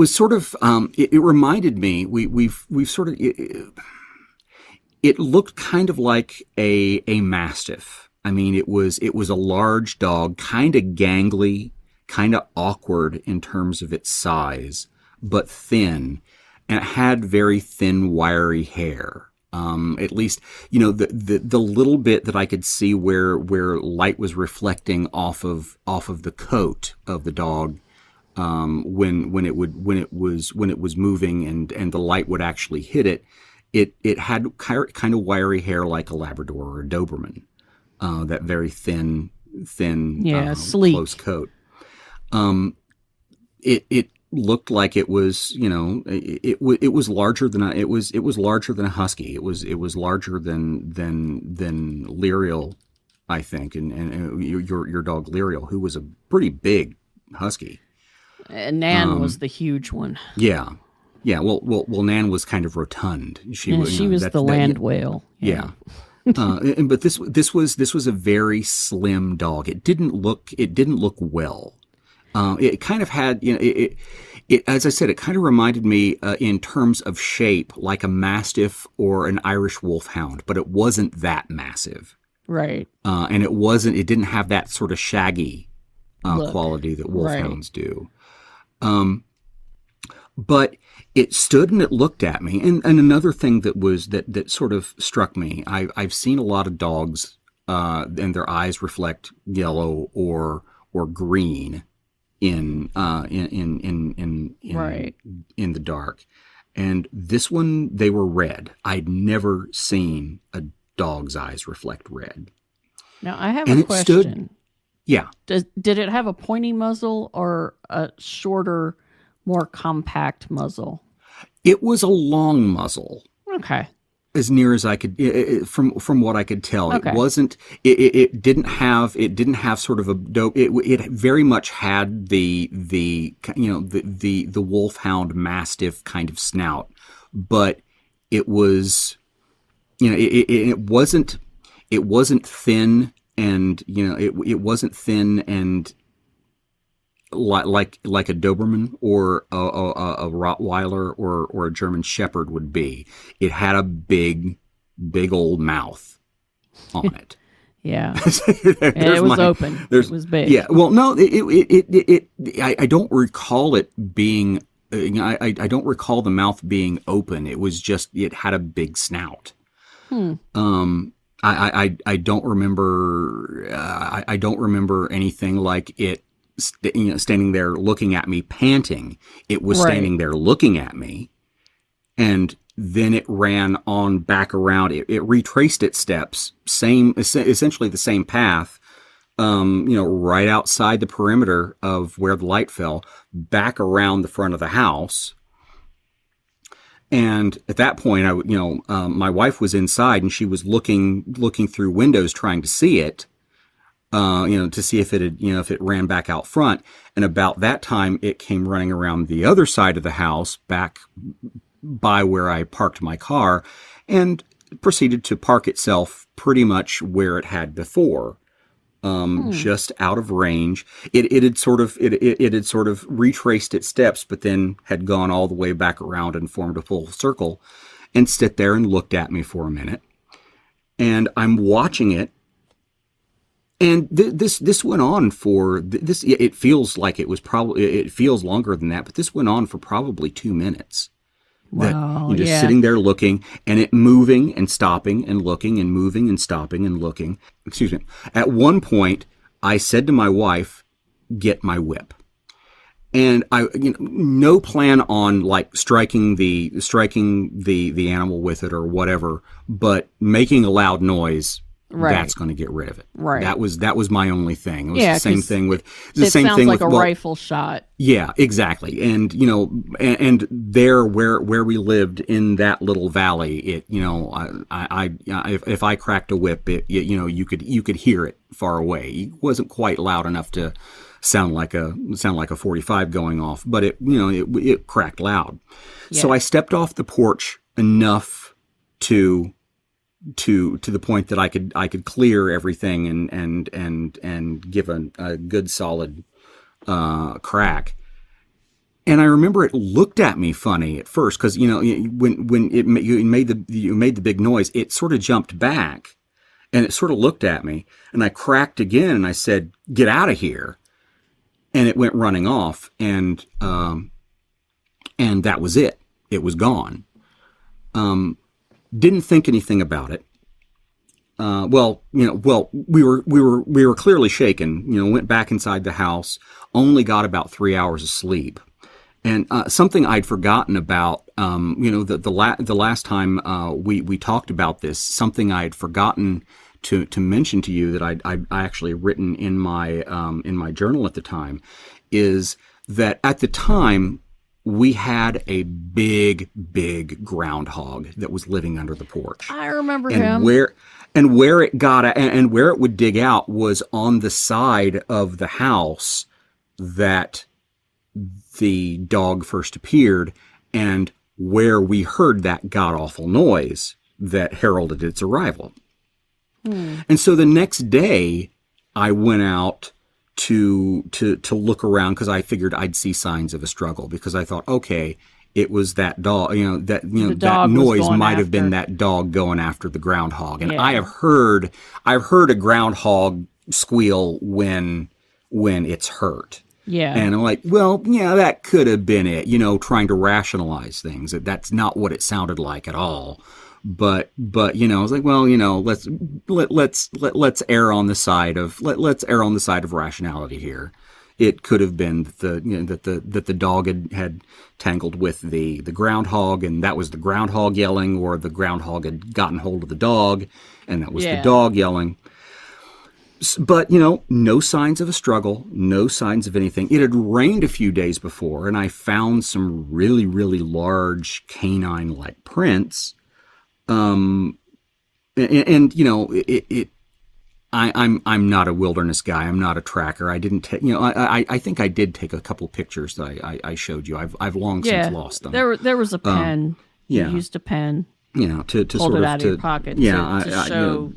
sort of, it reminded me, we've sort of, it looked kind of like a mastiff. I mean, it was a large dog, kind of gangly, kind of awkward in terms of its size, but thin, and it had very thin, wiry hair. At least, the little bit that I could see where light was reflecting off of the coat of the dog, when it was moving and the light would actually hit it, it had kind of wiry hair like a Labrador or a Doberman, that very thin, sleek, close coat. It looked like it was, it was larger than it was larger than a husky. It was larger than Lyriel, I think, and your dog Lyriel, who was a pretty big husky. And Nan was the huge one. Yeah. Well, Nan was kind of rotund. She was the land whale. Yeah. But this was a very slim dog. It didn't look well. It kind of had, it as I said, it kind of reminded me, in terms of shape, like a mastiff or an Irish wolfhound, but it wasn't that massive. Right. And it didn't have that sort of shaggy quality that wolfhounds do. But it stood and it looked at me. And another thing that sort of struck me, I've seen a lot of dogs, and their eyes reflect yellow or green in the dark. And this one, they were red. I'd never seen a dog's eyes reflect red. Now I have a question. Yeah. Did it have a pointy muzzle or a shorter, more compact muzzle? It was a long muzzle. Okay. As near as I could, from what I could tell, okay. It wasn't. It didn't have sort of a dope. It very much had the wolfhound mastiff kind of snout, but it was, it wasn't thin, and it wasn't thin and like a Doberman or a Rottweiler or a German Shepherd would be. It had a big old mouth on it. Yeah. It was open. It was big. Yeah. Well, no, I don't recall it being, I don't recall the mouth being open. It was just, it had a big snout. I don't remember, I don't remember anything like it, standing there looking at me panting. It was standing there looking at me, and then it ran on back around. It retraced its steps, essentially the same path, right outside the perimeter of where the light fell, back around the front of the house. And at that point, my wife was inside, and she was looking through windows trying to see it. To see if it had, if it ran back out front. And about that time, it came running around the other side of the house, back by where I parked my car, and proceeded to park itself pretty much where it had before, just out of range. It had sort of retraced its steps, but then had gone all the way back around and formed a full circle, and stood there and looked at me for a minute. And I'm watching it. And this went on for this. It feels like it feels longer than that, but this went on for probably 2 minutes. Wow! That, just sitting there looking, and it moving and stopping and looking and moving and stopping and looking. Excuse me. At one point, I said to my wife, "Get my whip." And no plan on like striking the animal with it or whatever, but making a loud noise. Right. That's going to get rid of it. Right. That was my only thing. It was the same thing with it sounds like a rifle shot. Yeah, exactly. And and there where we lived in that little valley, it if I cracked a whip, you could hear it far away. It wasn't quite loud enough to sound like a 45 going off, but it cracked loud. Yeah. So I stepped off the porch enough to the point that I could clear everything and give a good solid crack. And I remember it looked at me funny at first because when you made the big noise, it sort of jumped back and it sort of looked at me, and I cracked again and I said, "Get out of here." And it went running off, and that was it. It was gone. Didn't think anything about it. We were clearly shaken. Went back inside the house. Only got about 3 hours of sleep, and something I'd forgotten about. The last time we talked about this, something I had forgotten to mention to you that I actually written in my journal at the time, is that at the time we had a big groundhog that was living under the porch. I remember him. Where it got and where it would dig out was on the side of the house that the dog first appeared, and where we heard that god awful noise that heralded its arrival. And so the next day, I went out to look around because I figured I'd see signs of a struggle, because I thought, okay, it was that dog. That noise might have been that dog going after the groundhog. And I've heard a groundhog squeal when it's hurt. Yeah. And I'm like, well, yeah, that could have been it. Trying to rationalize things. That's not what it sounded like at all. But I was like, well, let's err on the side of rationality here. It could have been that the dog had tangled with the groundhog, and that was the groundhog yelling, or the groundhog had gotten hold of the dog, and that was the dog yelling. But, no signs of a struggle, no signs of anything. It had rained a few days before, and I found some really, really large canine-like prints. I'm not a wilderness guy. I'm not a tracker. I didn't take, I think I did take a couple pictures that I showed you. I've long since lost them. There was a pen. You used a pen. To hold sort it of out of your pocket. To show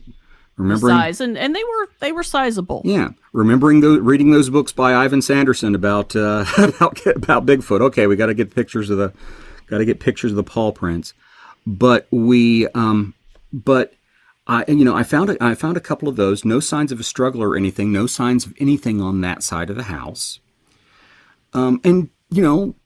remembering size, and they were sizable. Yeah, remembering reading those books by Ivan Sanderson about Bigfoot. Okay, we got to get pictures of the paw prints. But I found a couple of those. No signs of a struggle or anything. No signs of anything on that side of the house. It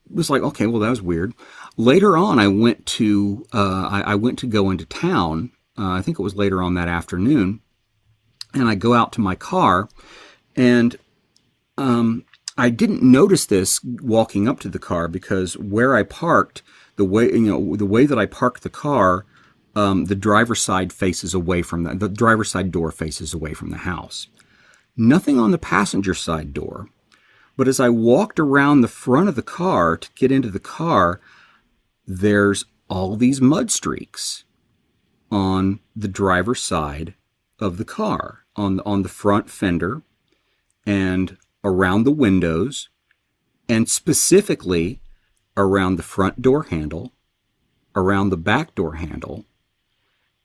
was like, okay, well, that was weird. Later on, I went to go into town. I think it was later on that afternoon, and I go out to my car, and I didn't notice this walking up to the car, because where I parked, the way that I parked the car, the driver's side faces away from the driver's side door faces away from the house. Nothing on the passenger side door. But as I walked around the front of the car to get into the car, there's all these mud streaks on the driver's side of the car, on the front fender and around the windows, and specifically around the front door handle, around the back door handle.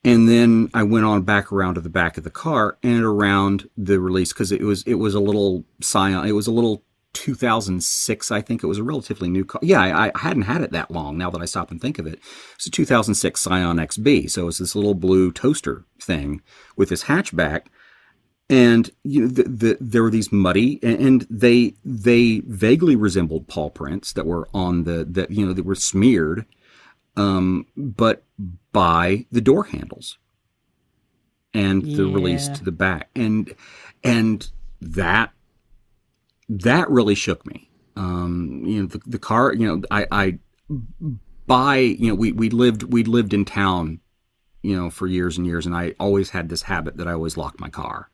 And then I went on back around to the back of the car and around the release, because it was a little Scion. It was a little 2006, I think. It was a relatively new car. Yeah, I hadn't had it that long, now that I stop and think of it. It's a 2006 Scion XB, so it's this little blue toaster thing with this hatchback. And there were these muddy, and they vaguely resembled paw prints that were on that were smeared, but by the door handles and the release to the back, and that really shook me. The car, I buy, we lived in town, for years and years, and I always had this habit that I always locked my car.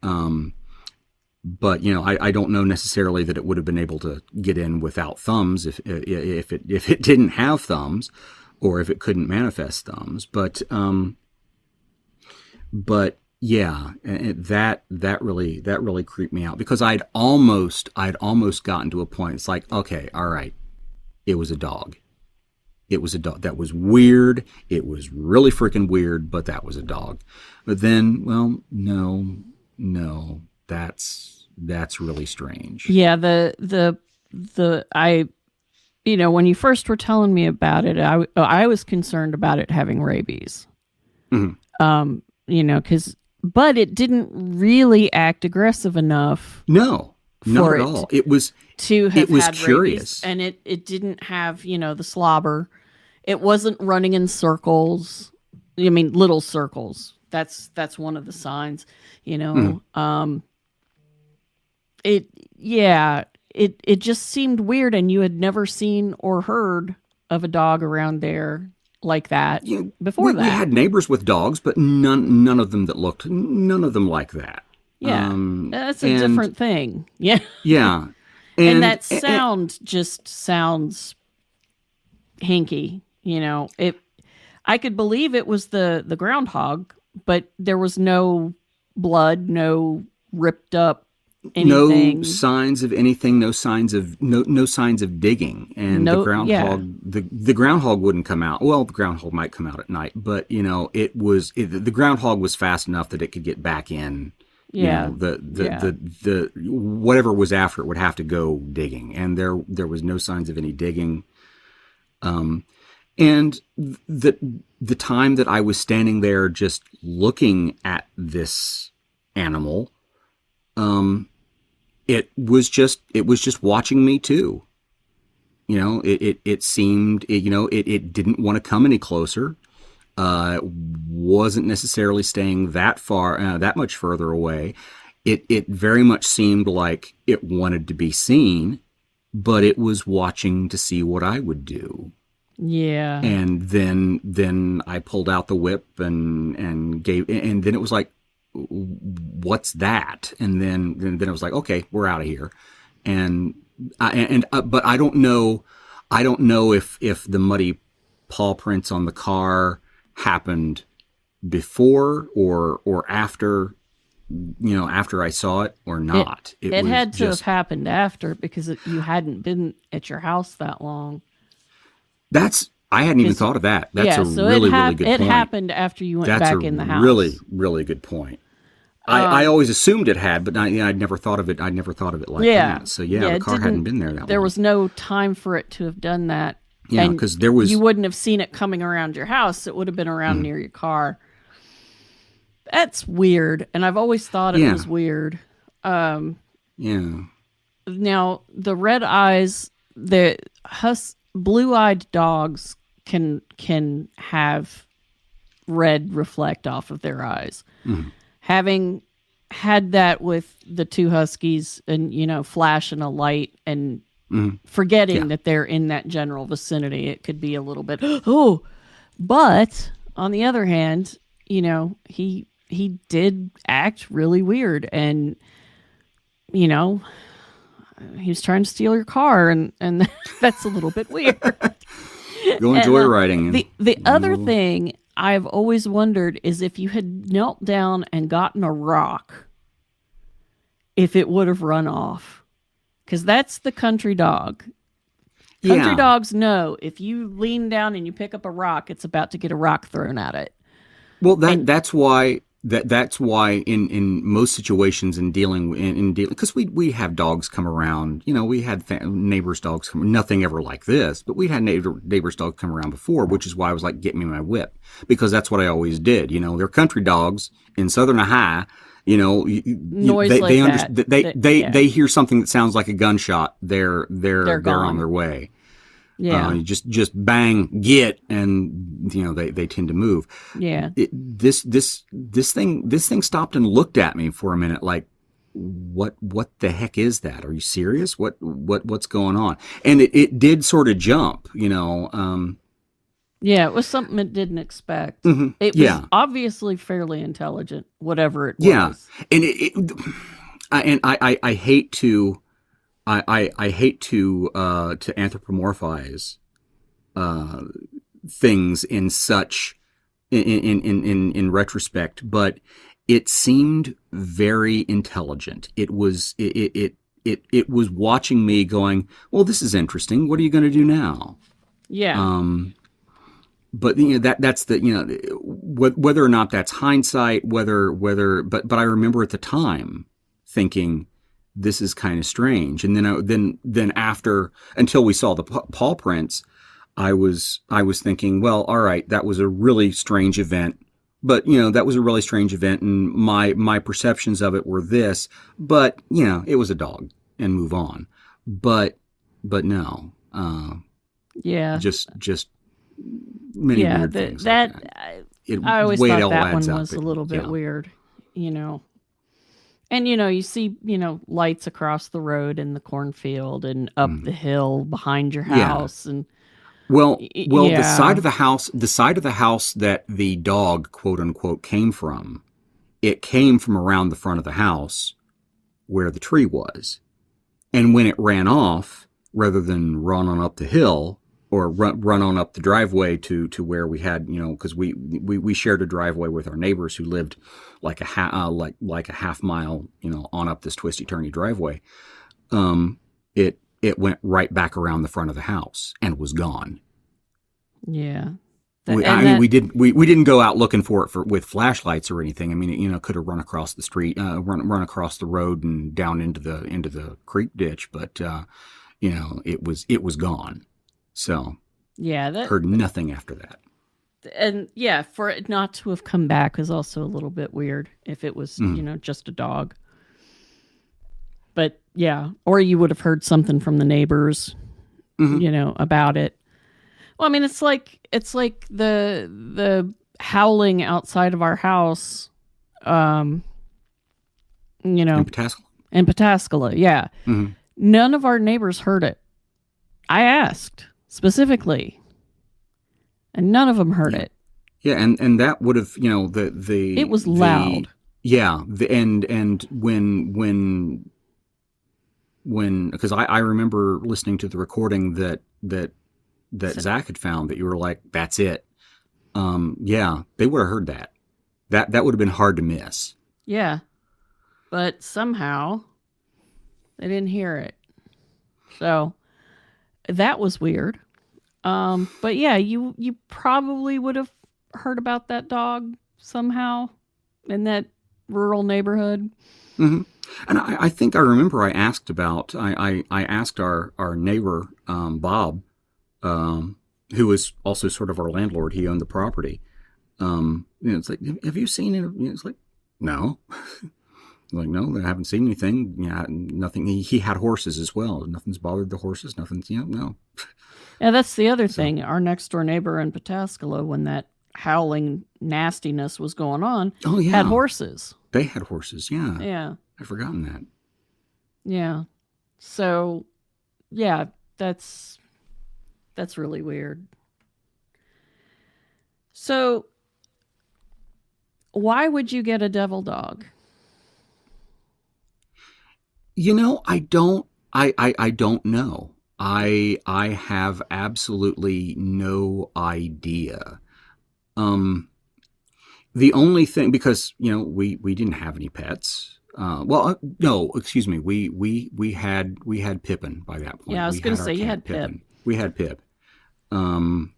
But I don't know necessarily that it would have been able to get in without thumbs if it didn't have thumbs, or if it couldn't manifest thumbs. But yeah, that really creeped me out, because I'd almost gotten to a point. It's like, okay, all right, it was a dog. It was a dog. That was weird. It was really freaking weird, but that was a dog. But then, well, no, that's really strange. Yeah, when you first were telling me about it, I was concerned about it having rabies. Mm-hmm. But it didn't really act aggressive enough. No, not at all. It was had curious, rabies, and it didn't have the slobber. It wasn't running in circles. I mean, little circles. That's one of the signs. Mm-hmm. It just seemed weird, and you had never seen or heard of a dog around there like that before that. We had neighbors with dogs, but none of them like that. Yeah, that's a different thing. Yeah. Yeah. And that sound just sounds hinky. I could believe it was the groundhog, but there was no blood, no ripped up anything. No signs of anything. No signs of digging. And the groundhog, the groundhog wouldn't come out. Well, the groundhog might come out at night, but the groundhog was fast enough that it could get back in. Yeah. The whatever was after it would have to go digging, and there was no signs of any digging. And the time that I was standing there just looking at this animal, it was just watching me too. It seemed, it didn't want to come any closer. It wasn't necessarily staying that much further away. It very much seemed like it wanted to be seen, but it was watching to see what I would do. Yeah. And then I pulled out the whip and then it was like, what's that? And then it was like, okay, we're out of here. But I don't know if the muddy paw prints on the car happened before or after, after I saw it or not. It had to have happened after, because you hadn't been at your house that long. I hadn't even thought of that. That's really good point. It happened after you went back in the house. Really, really good point. I always assumed it had, but I'd never thought of it. I'd never thought of it like that. So the car hadn't been there that long. There was no time for it to have done that. Yeah, because you wouldn't have seen it coming around your house. It would have been around near your car. That's weird, and I've always thought it was weird. Yeah. Now the red eyes, the blue-eyed dogs can have red reflect off of their eyes. Mm. Having had that with the two huskies, and flashing a light and forgetting that they're in that general vicinity, it could be a little bit but on the other hand, he did act really weird, and he was trying to steal your car, and that's a little bit weird. Go enjoy riding. The other thing I've always wondered is if you had knelt down and gotten a rock, if it would have run off. Because that's the country dog. Country dogs know if you lean down and you pick up a rock, it's about to get a rock thrown at it. Well, that's why in most situations in dealing because we have dogs come around, we had neighbors' dogs come, nothing ever like this, but we had neighbors' dogs come around before, which is why I was like, get me my whip, because that's what I always did. They're country dogs in Southern Ohio. They hear something that sounds like a gunshot. They're on their way. Yeah. Just bang, get, and they tend to move. Yeah. This thing stopped and looked at me for a minute, like, what the heck is that? Are you serious? What's going on? And it did sort of jump, Yeah, it was something it didn't expect. Mm-hmm. It was obviously fairly intelligent, whatever it was. Yeah, and I hate to I hate to anthropomorphize things in such in retrospect, but it seemed very intelligent. It was watching me going, well, this is interesting. What are you going to do now? Yeah. But that's the whether or not that's hindsight, but I remember at the time thinking this is kind of strange, and then after, until we saw the paw prints, I was thinking, well, all right, that was a really strange event, but that was a really strange event, and my perceptions of it were this, but it was a dog, and move on, but no, just many weird things like that. I always thought that one was a little bit weird, And, you see, lights across the road in the cornfield and up the hill behind your house. And the side of the house that the dog, quote unquote, came from, it came from around the front of the house where the tree was. And when it ran off, rather than run on up the hill or run on up the driveway to where we had, because we shared a driveway with our neighbors who lived like a half mile, on up this twisty turny driveway. It went right back around the front of the house and was gone. Yeah. We didn't go out looking for it with flashlights or anything. I mean, it could have run across the street, run across the road and down into the creek ditch, but it was gone. So heard nothing after that. And for it not to have come back is also a little bit weird if it was, just a dog. But or you would have heard something from the neighbors, about it. Well, I mean, it's like the howling outside of our house, in Pataskala. In Pataskala, yeah. Mm-hmm. None of our neighbors heard it. I asked specifically, and none of them heard it. Yeah, and that would have, it was loud. And when because I remember listening to the recording that Zach had found, that you were like, that's it. They would have heard that. That would have been hard to miss. Yeah, but somehow they didn't hear it. So that was weird. But you probably would have heard about that dog somehow in that rural neighborhood. Mm-hmm. And I think I remember I asked our neighbor, Bob, who was also sort of our landlord. He owned the property. It's like, have you seen it? It's like, no. Like, no, I haven't seen anything. Nothing. He had horses as well. Nothing's bothered the horses. Nothing's, no. Yeah, that's the other thing. Our next door neighbor in Pataskala, when that howling nastiness was going on, had horses. They had horses, yeah. Yeah. I'd forgotten that. Yeah. So, that's really weird. So, why would you get a devil dog? I don't know. I have absolutely no idea. The only thing, because we didn't have any pets. No, excuse me. We had Pippin by that point. Yeah, I was going to say you had Pip. We had Pip, who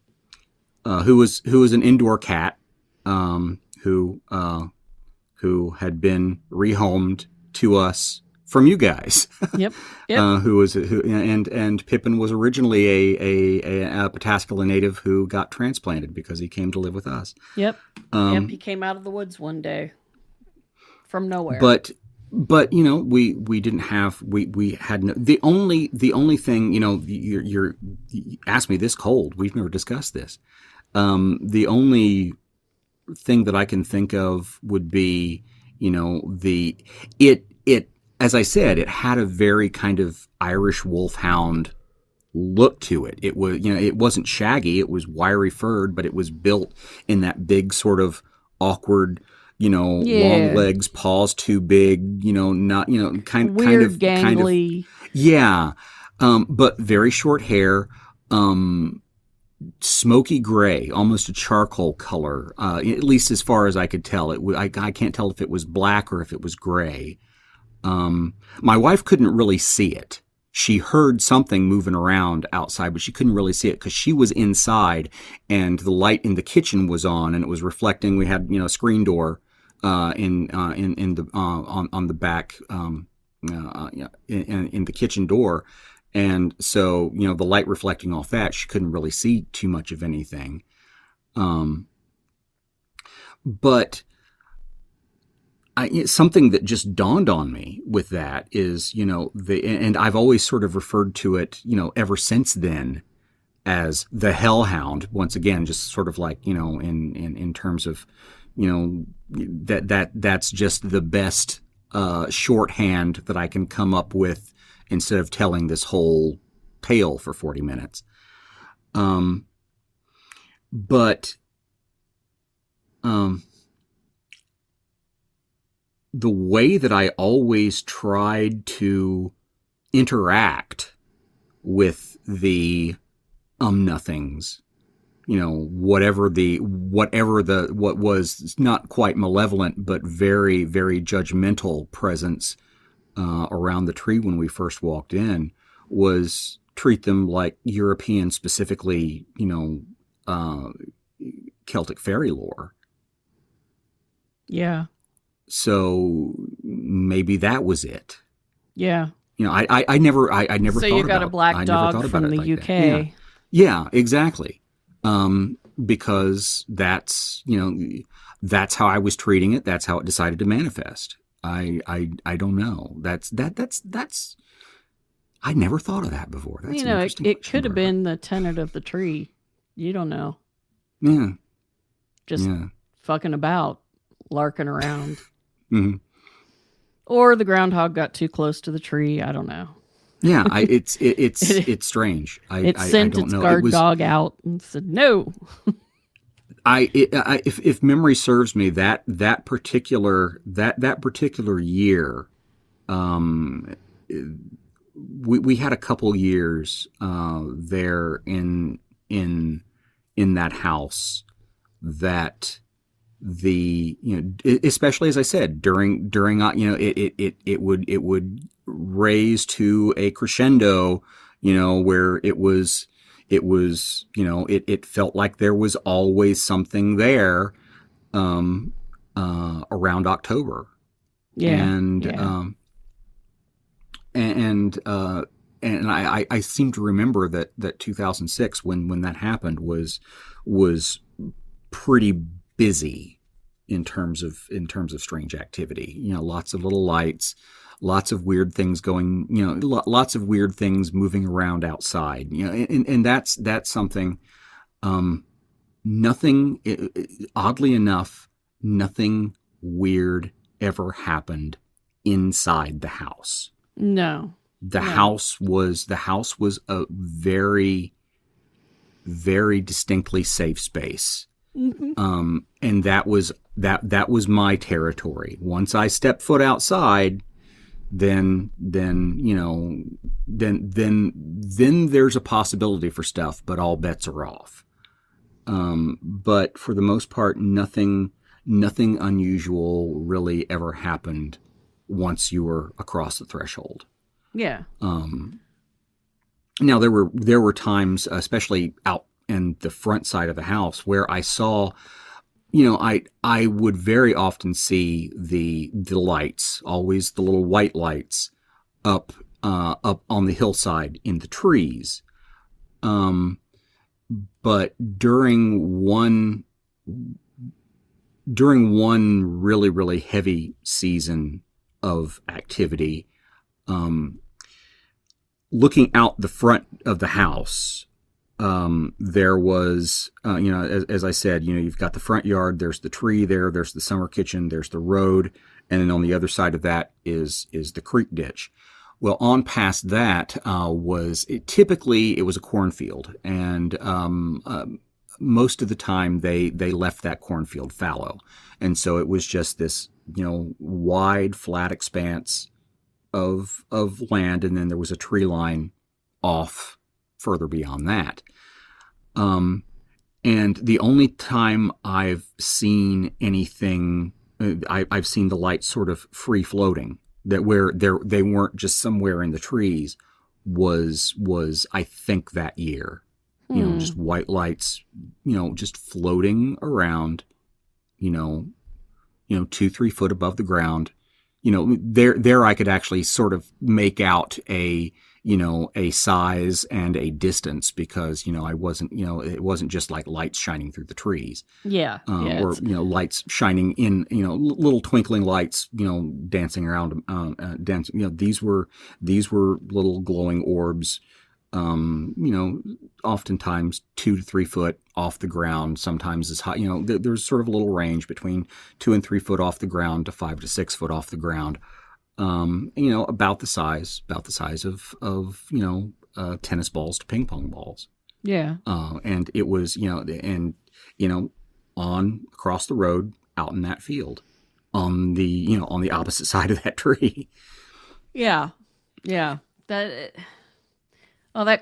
was an indoor cat, who had been rehomed to us from you guys. Yep. And Pippin was originally a Pataskala native who got transplanted because he came to live with us. Yep. He came out of the woods one day from nowhere. But we didn't have, we had no, the only thing, you asked me this cold. We've never discussed this. The only thing that I can think of would be, as I said, it had a very kind of Irish wolfhound look to it. It was, it wasn't shaggy. It was wiry furred, but it was built in that big sort of awkward, long legs, paws too big, not, kind weird, of gangly. Yeah. But very short hair, smoky gray, almost a charcoal color, at least as far as I could tell. I can't tell if it was black or if it was gray. My wife couldn't really see it. She heard something moving around outside, but she couldn't really see it because she was inside and the light in the kitchen was on and it was reflecting. We had, a screen door, in the, on the back, in the kitchen door. And so, the light reflecting off that, she couldn't really see too much of anything. But something that just dawned on me with that is, and I've always sort of referred to it, ever since then as the hellhound. Once again, just sort of like, in terms of, that's just the best shorthand that I can come up with instead of telling this whole tale for 40 minutes. The way that I always tried to interact with the nothings, what was not quite malevolent, but very, very judgmental presence around the tree when we first walked in, was treat them like European, specifically, Celtic fairy lore. Yeah. So maybe that was it. Yeah. I never so thought about it. So you got a black dog from the UK. Yeah, exactly. Because that's how I was treating it. That's how it decided to manifest. I don't know. That's I never thought of that before. That's it could have been the tenant of the tree. You don't know. Yeah. Just fucking about, larking around. Mm-hmm. Or the groundhog got too close to the tree. I don't know. Yeah, it's strange. It sent its guard dog out and said no. If memory serves me, that particular year, we had a couple years there in that house that especially as I said during it would raise to a crescendo, where it felt like there was always something there around October. And I seem to remember that 2006 when that happened was pretty busy in terms of strange activity. Lots of little lights, lots of weird things going, lots of weird things moving around outside, and that's something, nothing, oddly enough, nothing weird ever happened inside the house. No. The house was a very, very distinctly safe space. Mm-hmm. And that was my territory. Once I stepped foot outside, then there's a possibility for stuff, but all bets are off. But for the most part, nothing unusual really ever happened once you were across the threshold. Yeah. Now there were times, especially out in the front side of the house, where I saw, I would very often see the lights, always the little white lights, up on the hillside in the trees. But during one really, really heavy season of activity, looking out the front of the house, there was, as I said, you've got the front yard, there's the tree there's the summer kitchen, there's the road, and then on the other side of that is the creek ditch. Well, on past that typically it was a cornfield, and most of the time they left that cornfield fallow, and so it was just this wide flat expanse of land, and then there was a tree line off further beyond that. And the only time I've seen anything, I've seen the lights sort of free floating, that where they weren't just somewhere in the trees, was I think that year. Just white lights, just floating around, 2-3 foot above the ground. There I could actually sort of make out a size and a distance, because, I wasn't, it wasn't just like lights shining through the trees. Yeah. Or, lights shining in, little twinkling lights, dancing around, dancing, these were little glowing orbs, oftentimes 2 to 3 foot off the ground, sometimes as high, there's sort of a little range between 2 and 3 foot off the ground to 5 to 6 foot off the ground. About the size of tennis balls to ping pong balls. Yeah. And it was, on across the road out in that field on the opposite side of that tree. Yeah. Yeah. That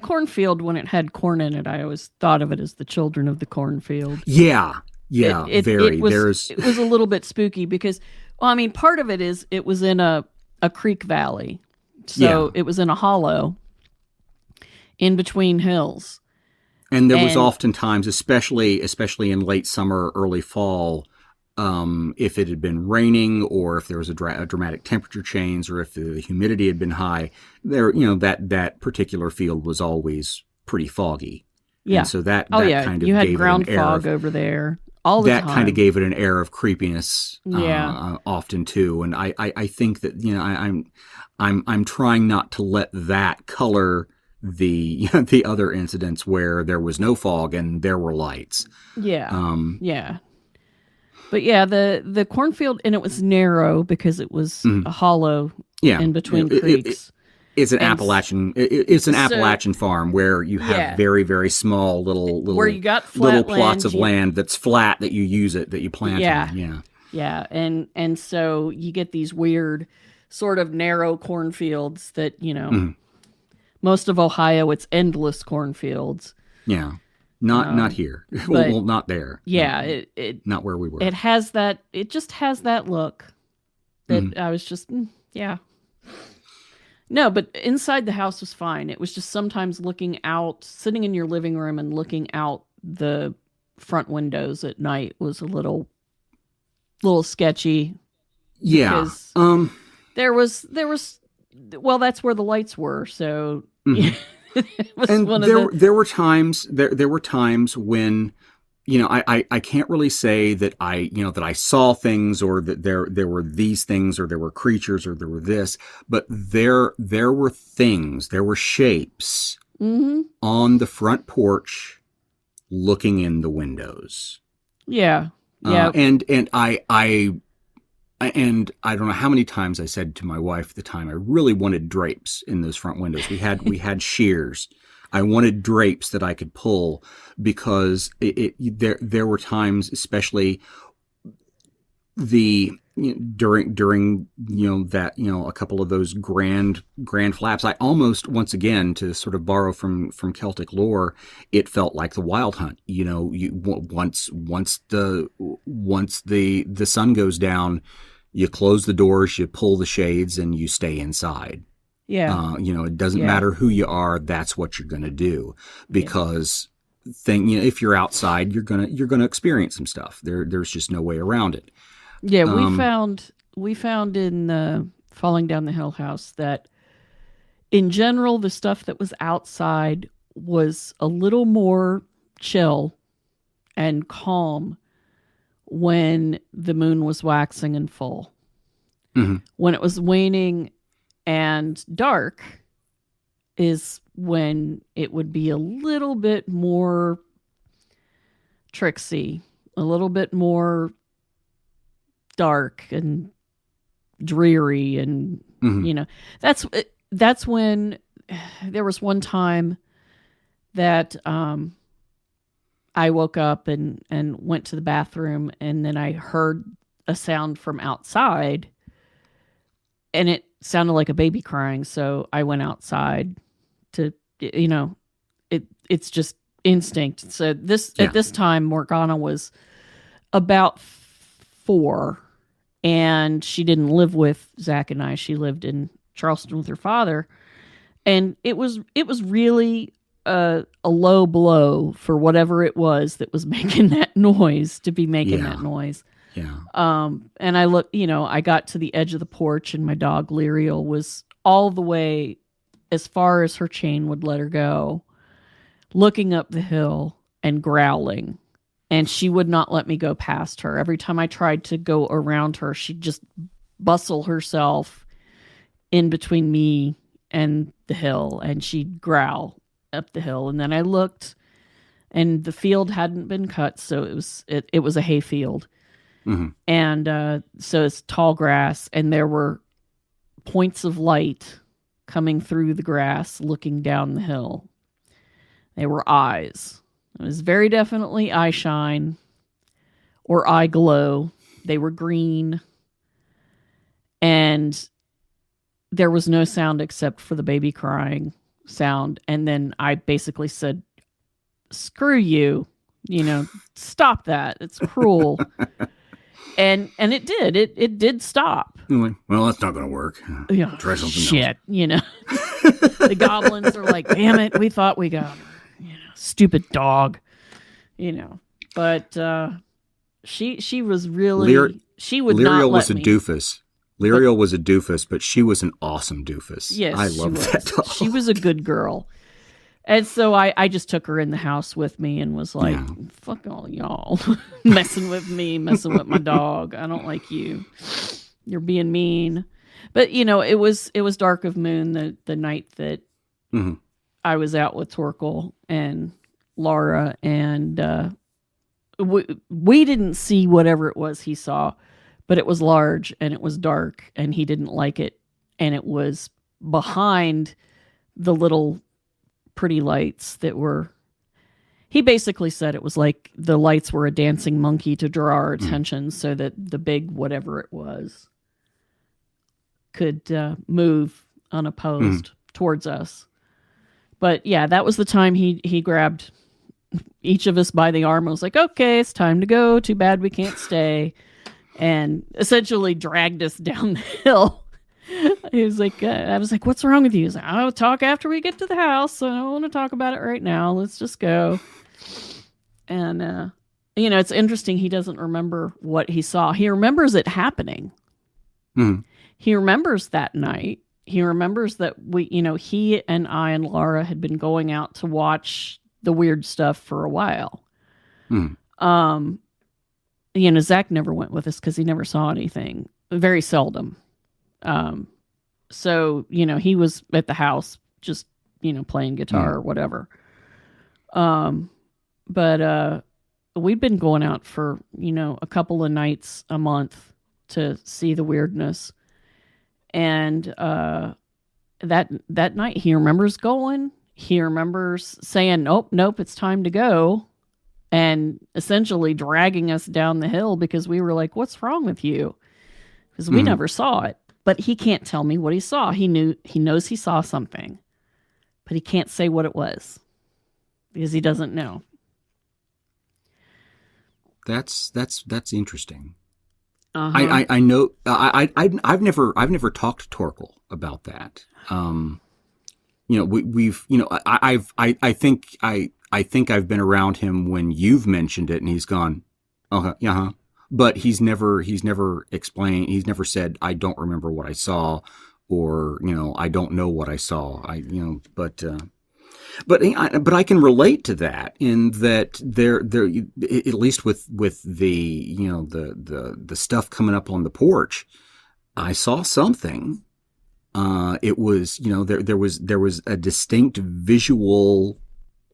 cornfield, when it had corn in it, I always thought of it as the children of the cornfield. Yeah. Yeah. It was a little bit spooky because, part of it is it was in a creek valley. So it was in a hollow in between hills. And there was oftentimes, especially in late summer, early fall, if it had been raining, or if there was a dramatic temperature change, or if the humidity had been high, there, that particular field was always pretty foggy. Yeah. And so that kind of you had gave ground it an fog over there all the time. That kind of gave it an air of creepiness. Yeah. Often too, and I think that I'm trying not to let that color the other incidents where there was no fog and there were lights. Yeah. Yeah. But yeah, the cornfield, and it was narrow because it was a hollow in between creeks. It's an Appalachian. It's an Appalachian farm where you have very, very small little where you got little plots of land that's flat that you plant. Yeah. Yeah, and so you get these weird sort of narrow cornfields that most of Ohio, it's endless cornfields. Yeah. Not here. Well, not there. Yeah, it not where we were. It has that. It just has that look. That I was just No, but inside the house was fine. It was just sometimes looking out, sitting in your living room and looking out the front windows at night was a little sketchy. Yeah. There was. Well, that's where the lights were. So. There were times when, I can't really say that I saw things, or that there were these things, or there were creatures, or there were this, but there were things, there were shapes on the front porch looking in the windows. Yeah. Yeah. And I don't know how many times I said to my wife at the time, I really wanted drapes in those front windows. We had shears. I wanted drapes that I could pull, because there were times, especially during that a couple of those grand flaps. I almost, once again, to sort of borrow from Celtic lore, it felt like the Wild Hunt. Once the sun goes down, you close the doors, you pull the shades, and you stay inside. Yeah. It doesn't matter who you are. That's what you're going to do, because if you're outside, you're gonna experience some stuff. There's just no way around it. Yeah, we found in Falling Down the Hill House that in general the stuff that was outside was a little more chill and calm when the moon was waxing and full. Mm-hmm. When it was waning and dark is when it would be a little bit more tricksy, a little bit more dark and dreary, and that's when there was one time that I woke up and went to the bathroom, and then I heard a sound from outside, and it sounded like a baby crying. So I went outside to, it's just instinct. So at this time, Morganna was about 4, and she didn't live with Zach and I. She lived in Charleston with her father, and it was really a low blow for whatever it was that was making that noise to be making that noise. Yeah. And I I got to the edge of the porch, and my dog Lyriel was all the way as far as her chain would let her go, looking up the hill and growling. And she would not let me go past her. Every time I tried to go around her, she'd just bustle herself in between me and the hill, and she'd growl up the hill. And then I looked, and the field hadn't been cut, so it was a hay field. Mm-hmm. And so it's tall grass, and there were points of light coming through the grass looking down the hill. They were eyes. It was very definitely eye shine or eye glow. They were green, and there was no sound except for the baby crying sound. And then I basically said, screw you, stop that. It's cruel. And it did. It did stop. Well, that's not going to work. Yeah. Try something Shit, The goblins are like, damn it, we thought we got her. Stupid dog. But she was really she would not let me. Lyriel was a doofus. Lyriel was a doofus, but she was an awesome doofus. Yes, I love that dog. She was a good girl. And so I just took her in the house with me and was like, fuck all y'all messing with me, messing with my dog. I don't like you. You're being mean. But, it was dark of moon the night that I was out with Torkel and Laura, and we didn't see whatever it was he saw, but it was large and it was dark and he didn't like it. And it was behind the little pretty lights that were, he basically said it was like the lights were a dancing monkey to draw our attention so that the big whatever it was could move unopposed towards us. But yeah, that was the time he grabbed each of us by the arm and was like, okay, it's time to go. Too bad we can't stay. And essentially dragged us down the hill. He was like, I was like, what's wrong with you? He was like, I'll talk after we get to the house. So I don't want to talk about it right now. Let's just go. And, it's interesting. He doesn't remember what he saw. He remembers it happening. He remembers that night. He remembers that he and I and Laura had been going out to watch the weird stuff for a while. Zach never went with us because he never saw anything. Very seldom. So, he was at the house just, playing guitar or whatever. But we'd been going out for, a couple of nights a month to see the weirdness. And that night he remembers going. He remembers saying, nope, it's time to go. And essentially dragging us down the hill because we were like, what's wrong with you? Because we never saw it. But he can't tell me what he saw. He knows he saw something, but he can't say what it was because he doesn't know. That's interesting. I know. I've never talked to Torkel about that. I think I've been around him when you've mentioned it, and he's gone, but he's never explained. He's never said, I don't remember what I saw, or I don't know what I saw. But I can relate to that in that there at least with the the stuff coming up on the porch, I saw something. It was there was a distinct visual.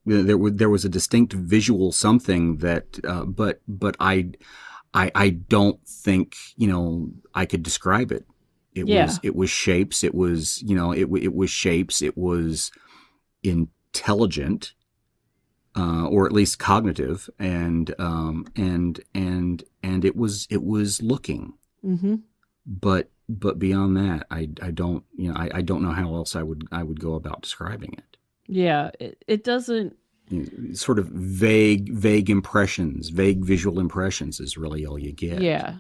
There was a distinct visual something that, but I don't think I could describe it. It was shapes. It was, it was shapes. It was intelligent, or at least cognitive, and it was looking. Mm-hmm. But beyond that, I don't, I don't know how else I would go about describing it. Yeah, it doesn't. Sort of vague impressions, vague visual impressions is really all you get. Yeah.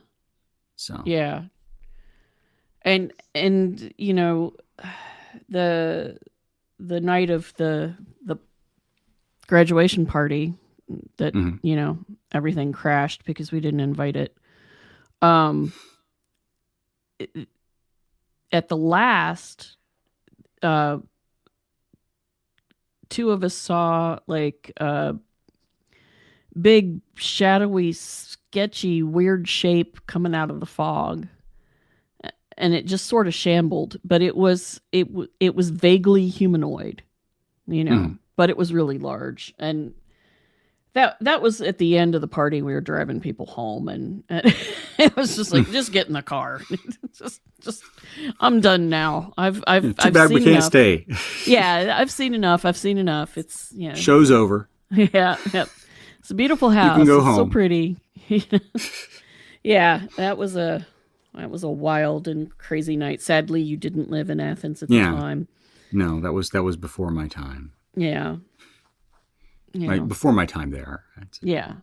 So. Yeah. And the night of the graduation party that, Mm-hmm. Everything crashed because we didn't invite it. At the last, two of us saw like a big, shadowy, sketchy, weird shape coming out of the fog, and it just sort of shambled. But it was vaguely humanoid, but it was really large, and that was at the end of the party. We were driving people home, and it was just like, just get in the car. just I'm done now. I've Too I've bad seen we can't enough. stay. Yeah, I've seen enough. It's Show's over. Yeah. It's a beautiful house. You can go it's home. So pretty. Yeah, that was a wild and crazy night. Sadly, you didn't live in Athens at the time. No, that was before my time. Yeah. Before my time there. Yeah.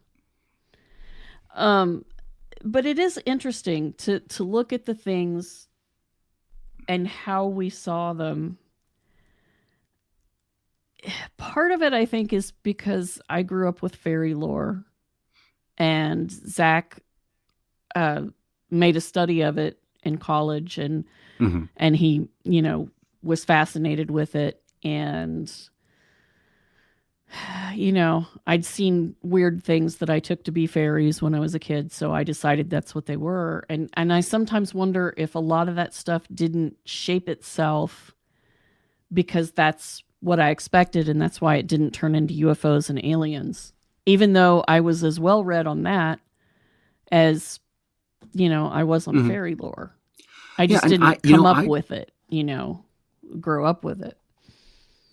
But it is interesting to look at the things and how we saw them. Part of it, I think, is because I grew up with fairy lore, and Zach made a study of it in college, and he, was fascinated with it, and I'd seen weird things that I took to be fairies when I was a kid, so I decided that's what they were, and I sometimes wonder if a lot of that stuff didn't shape itself because that's what I expected, and that's why it didn't turn into UFOs and aliens. Even though I was as well read on that as, I was on fairy lore. I just didn't come up with it, grow up with it.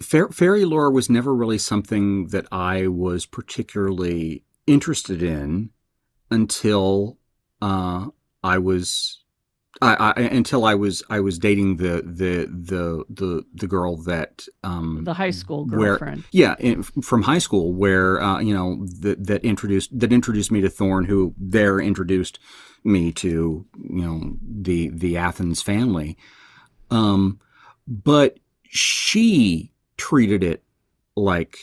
Fairy lore was never really something that I was particularly interested in until I was dating the girl that the high school girlfriend. From high school, where that introduced me to Thorne, who there introduced me to the Athens family, but she treated it like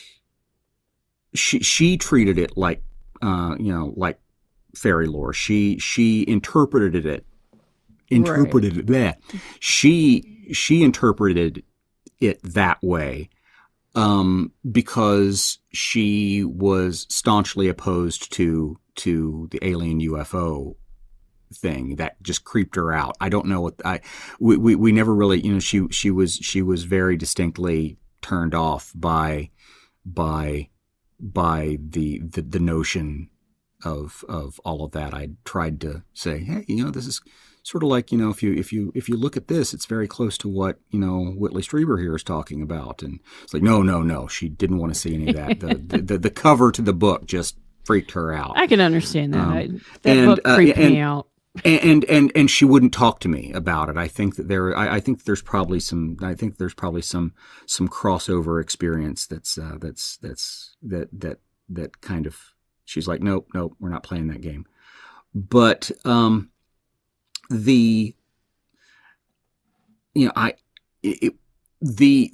she treated it like like fairy lore. She interpreted it. That she interpreted it that way because she was staunchly opposed to the alien UFO thing. That just creeped her out. I don't know what we never really, she was very distinctly turned off by the notion of all of that. I tried to say, hey, this is sort of like, if you look at this, it's very close to what, Whitley Strieber here is talking about. And it's like, no. She didn't want to see any of that. The cover to the book just freaked her out. I can understand that. That book creeped me out. And she wouldn't talk to me about it. I think that I think there's probably some crossover experience that kind of, she's like, nope, we're not playing that game. But, the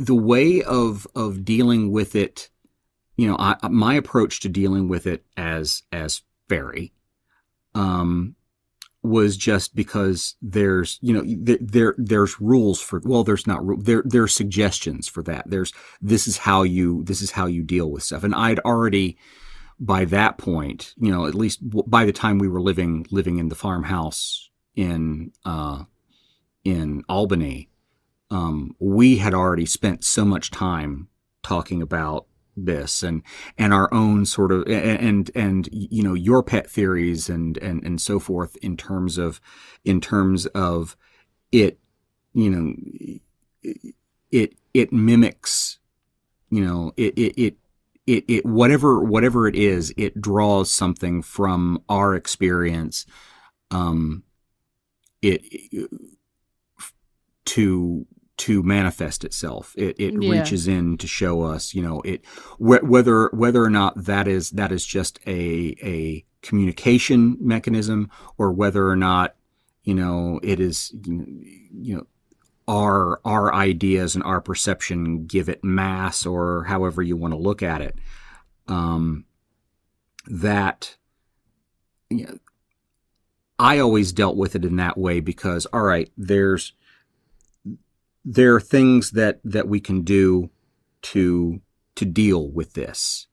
way of dealing with it, my approach to dealing with it as fairy, was just because there's rules for, well, there's not there's suggestions for that. This is how you deal with stuff. And I'd already, by that point, at least by the time we were living in the farmhouse in Albany, we had already spent so much time talking about this and our own sort of and your pet theories and so forth in terms of it you know, it mimics, you know, it whatever it is, it draws something from our experience, it to manifest itself. It reaches in to show us, you know, whether or not that is just a communication mechanism, or whether or not, you know, it is, you know, our ideas and our perception give it mass, or however you want to look at it. That, you know, I always dealt with it in that way because, all right, there are things that we can do to deal with this.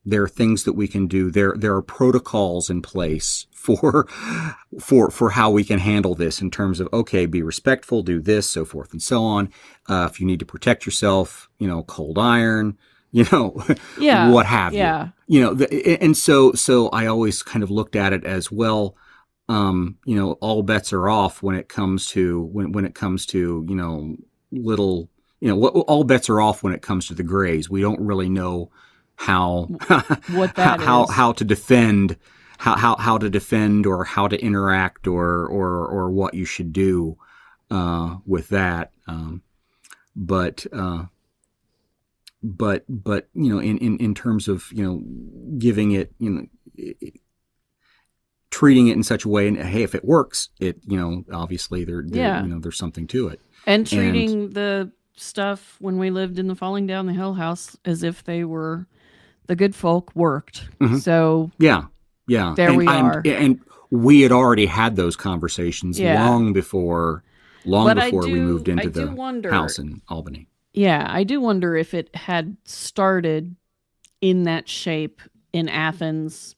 There are things that we can do. There are protocols in place for how we can handle this in terms of, okay, be respectful, do this, so forth and so on. If you need to protect yourself, you know, cold iron, you know, what have you. You know, and so I always kind of looked at it as, well, you know, all bets are off when it comes to when it comes to, you know, little, you know, all bets are off when it comes to the grays. We don't really know how how to defend, how to defend, or how to interact, or what you should do with that. But you know, in terms of, you know, giving it, you know, treating it in such a way, and hey, if it works, it, you know, obviously you know, there's something to it. And treating the stuff when we lived in the Falling Down the Hill house as if they were the good folk worked. Mm-hmm. So yeah, there we are. And we had already had those conversations long before we moved into the house in Albany. Yeah, I do wonder if it had started in that shape in Athens,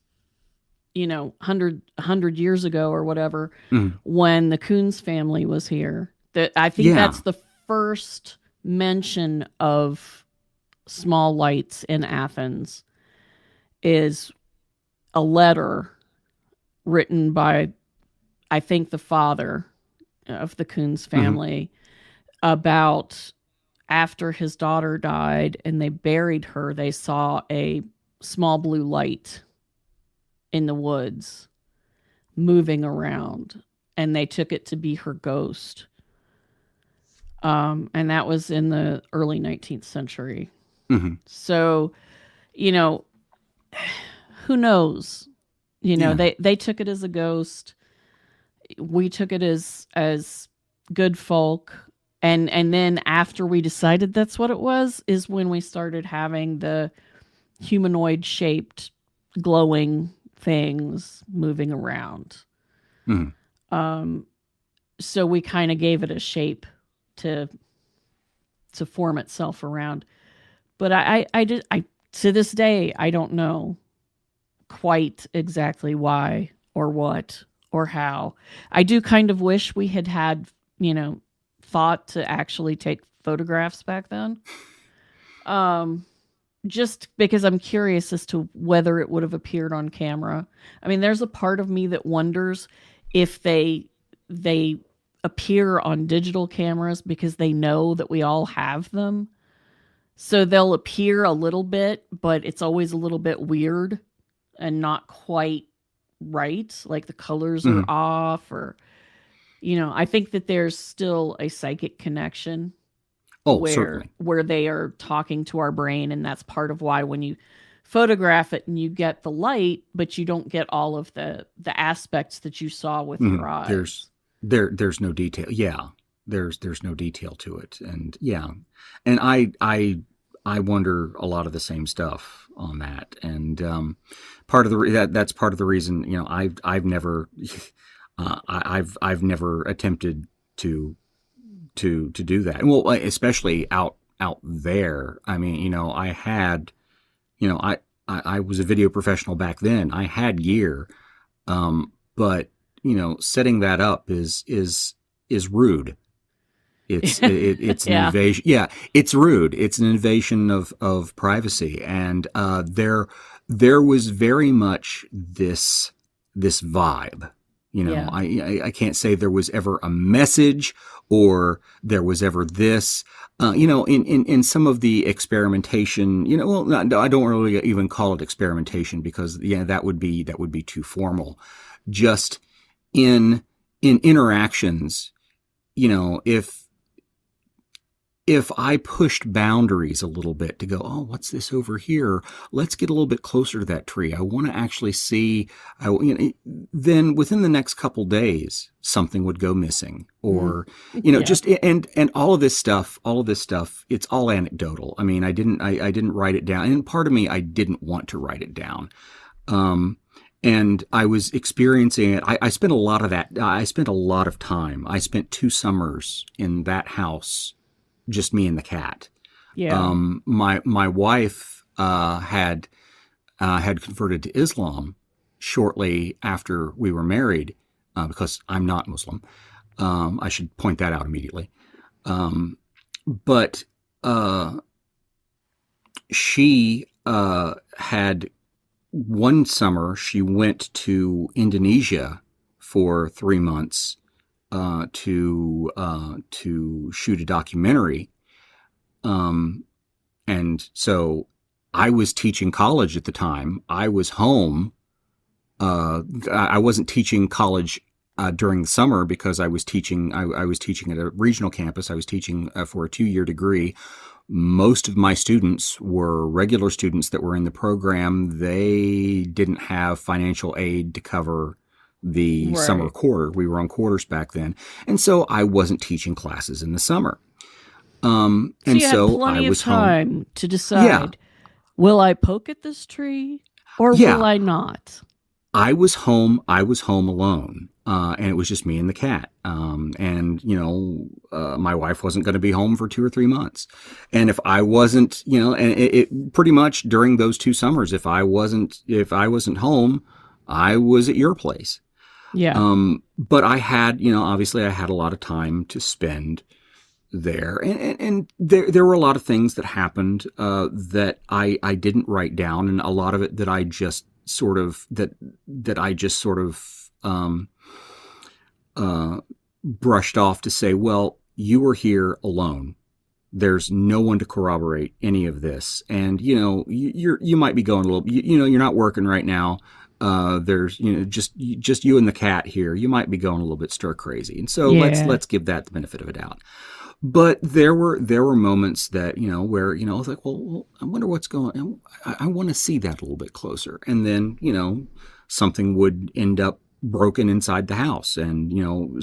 you know, 100 years ago or whatever, when the Coons family was here. I think that's the first mention of small lights in Athens, is a letter written by, I think, the father of the Coons family, about after his daughter died and they buried her, they saw a small blue light in the woods moving around, and they took it to be her ghost. And that was in the early 19th century. Mm-hmm. So, you know, who knows? You know, they took it as a ghost. We took it as good folk. And then after we decided that's what it was, is when we started having the humanoid shaped glowing things moving around. Mm-hmm. So we kind of gave it a shape to form itself around. But I to this day, I don't know quite exactly why or what or how. I do kind of wish we had, you know, thought to actually take photographs back then. Just because I'm curious as to whether it would have appeared on camera. I mean, there's a part of me that wonders if they appear on digital cameras because they know that we all have them. So they'll appear a little bit, but it's always a little bit weird and not quite right. Like the colors are off, or, you know, I think that there's still a psychic connection. Where they are talking to our brain, and that's part of why when you photograph it and you get the light, but you don't get all of the aspects that you saw with your eyes. There's no detail. Yeah, there's no detail to it, and and I wonder a lot of the same stuff on that, and part of that's part of the reason, you know, I've never I've never attempted to do that. Well, especially out there. I mean, you know, I had, you know, I was a video professional back then. I had gear, but you know, setting that up is rude. It's an invasion. Yeah, it's rude. It's an invasion of privacy, and there was very much this vibe. You know, I can't say there was ever a message or there was ever this. In some of the experimentation, I don't really even call it experimentation because that would be too formal. Just in interactions, if I pushed boundaries a little bit to go, oh, what's this over here? Let's get a little bit closer to that tree. I want to actually see. Then within the next couple days, something would go missing, or just and all of this stuff. It's all anecdotal. I mean, I didn't write it down, and part of me, I didn't want to write it down. And I was experiencing it. I spent a lot of that. I spent a lot of time. I spent 2 summers in that house. Just me and the cat. Yeah. My wife had converted to Islam shortly after we were married because I'm not Muslim. I should point that out immediately. But she had one summer. She went to Indonesia for 3 months. To shoot a documentary. And so I was teaching college at the time. I was home. I wasn't teaching college during the summer because I was teaching. I was teaching at a regional campus. I was teaching for a 2-year degree. Most of my students were regular students that were in the program. They didn't have financial aid to cover the summer quarter. We were on quarters back then. And so I wasn't teaching classes in the summer. And so I was time to decide, will I poke at this tree or will I not? I was home alone. And it was just me and the cat. My wife wasn't going to be home for 2 or 3 months. And if I wasn't, and it pretty much during those 2 summers, if I wasn't home, I was at your place. Yeah. But I had, obviously I had a lot of time to spend there, and there were a lot of things that happened that I didn't write down, and a lot of it that I just sort of brushed off to say, well, you were here alone. There's no one to corroborate any of this, and you might be going a little, you're not working right now. There's just you and the cat here. You might be going a little bit stir crazy, and so let's give that the benefit of a doubt. But there were moments that where I was like, well, I wonder what's going on. I want to see that a little bit closer, and then something would end up broken inside the house, and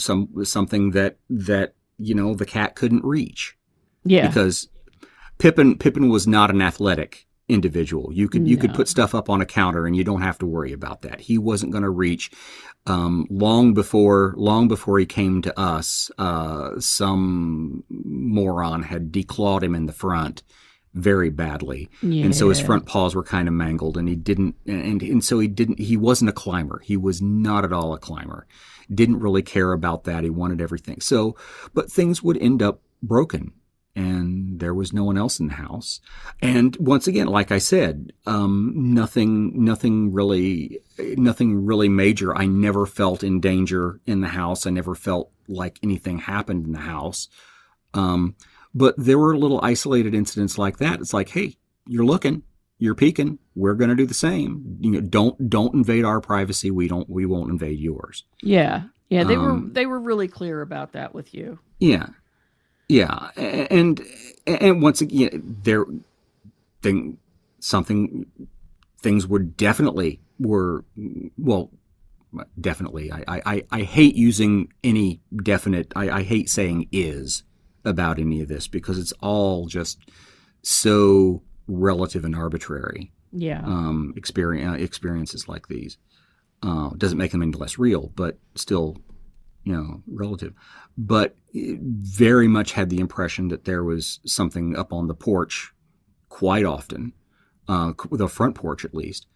something that the cat couldn't reach. Yeah, because Pippin was not an athletic individual. You could put stuff up on a counter and you don't have to worry about that. He wasn't going to reach. Long before he came to us, some moron had declawed him in the front very badly, and so his front paws were kind of mangled, and he wasn't a climber. He was not at all a climber. Didn't really care about that. He wanted everything. So, but things would end up broken. And there was no one else in the house. And once again, like I said, nothing really major. I never felt in danger in the house. I never felt like anything happened in the house. But there were little isolated incidents like that. It's like, hey, you're looking, you're peeking. We're going to do the same. Don't invade our privacy. We won't invade yours. Yeah. Yeah. They were really clear about that with you. Yeah. Yeah, and once again, things were definitely. I hate using any definite. I hate saying is about any of this because it's all just so relative and arbitrary. Yeah. Experiences like these doesn't make them any less real, but still. Relative, but very much had the impression that there was something up on the porch quite often, the front porch at least,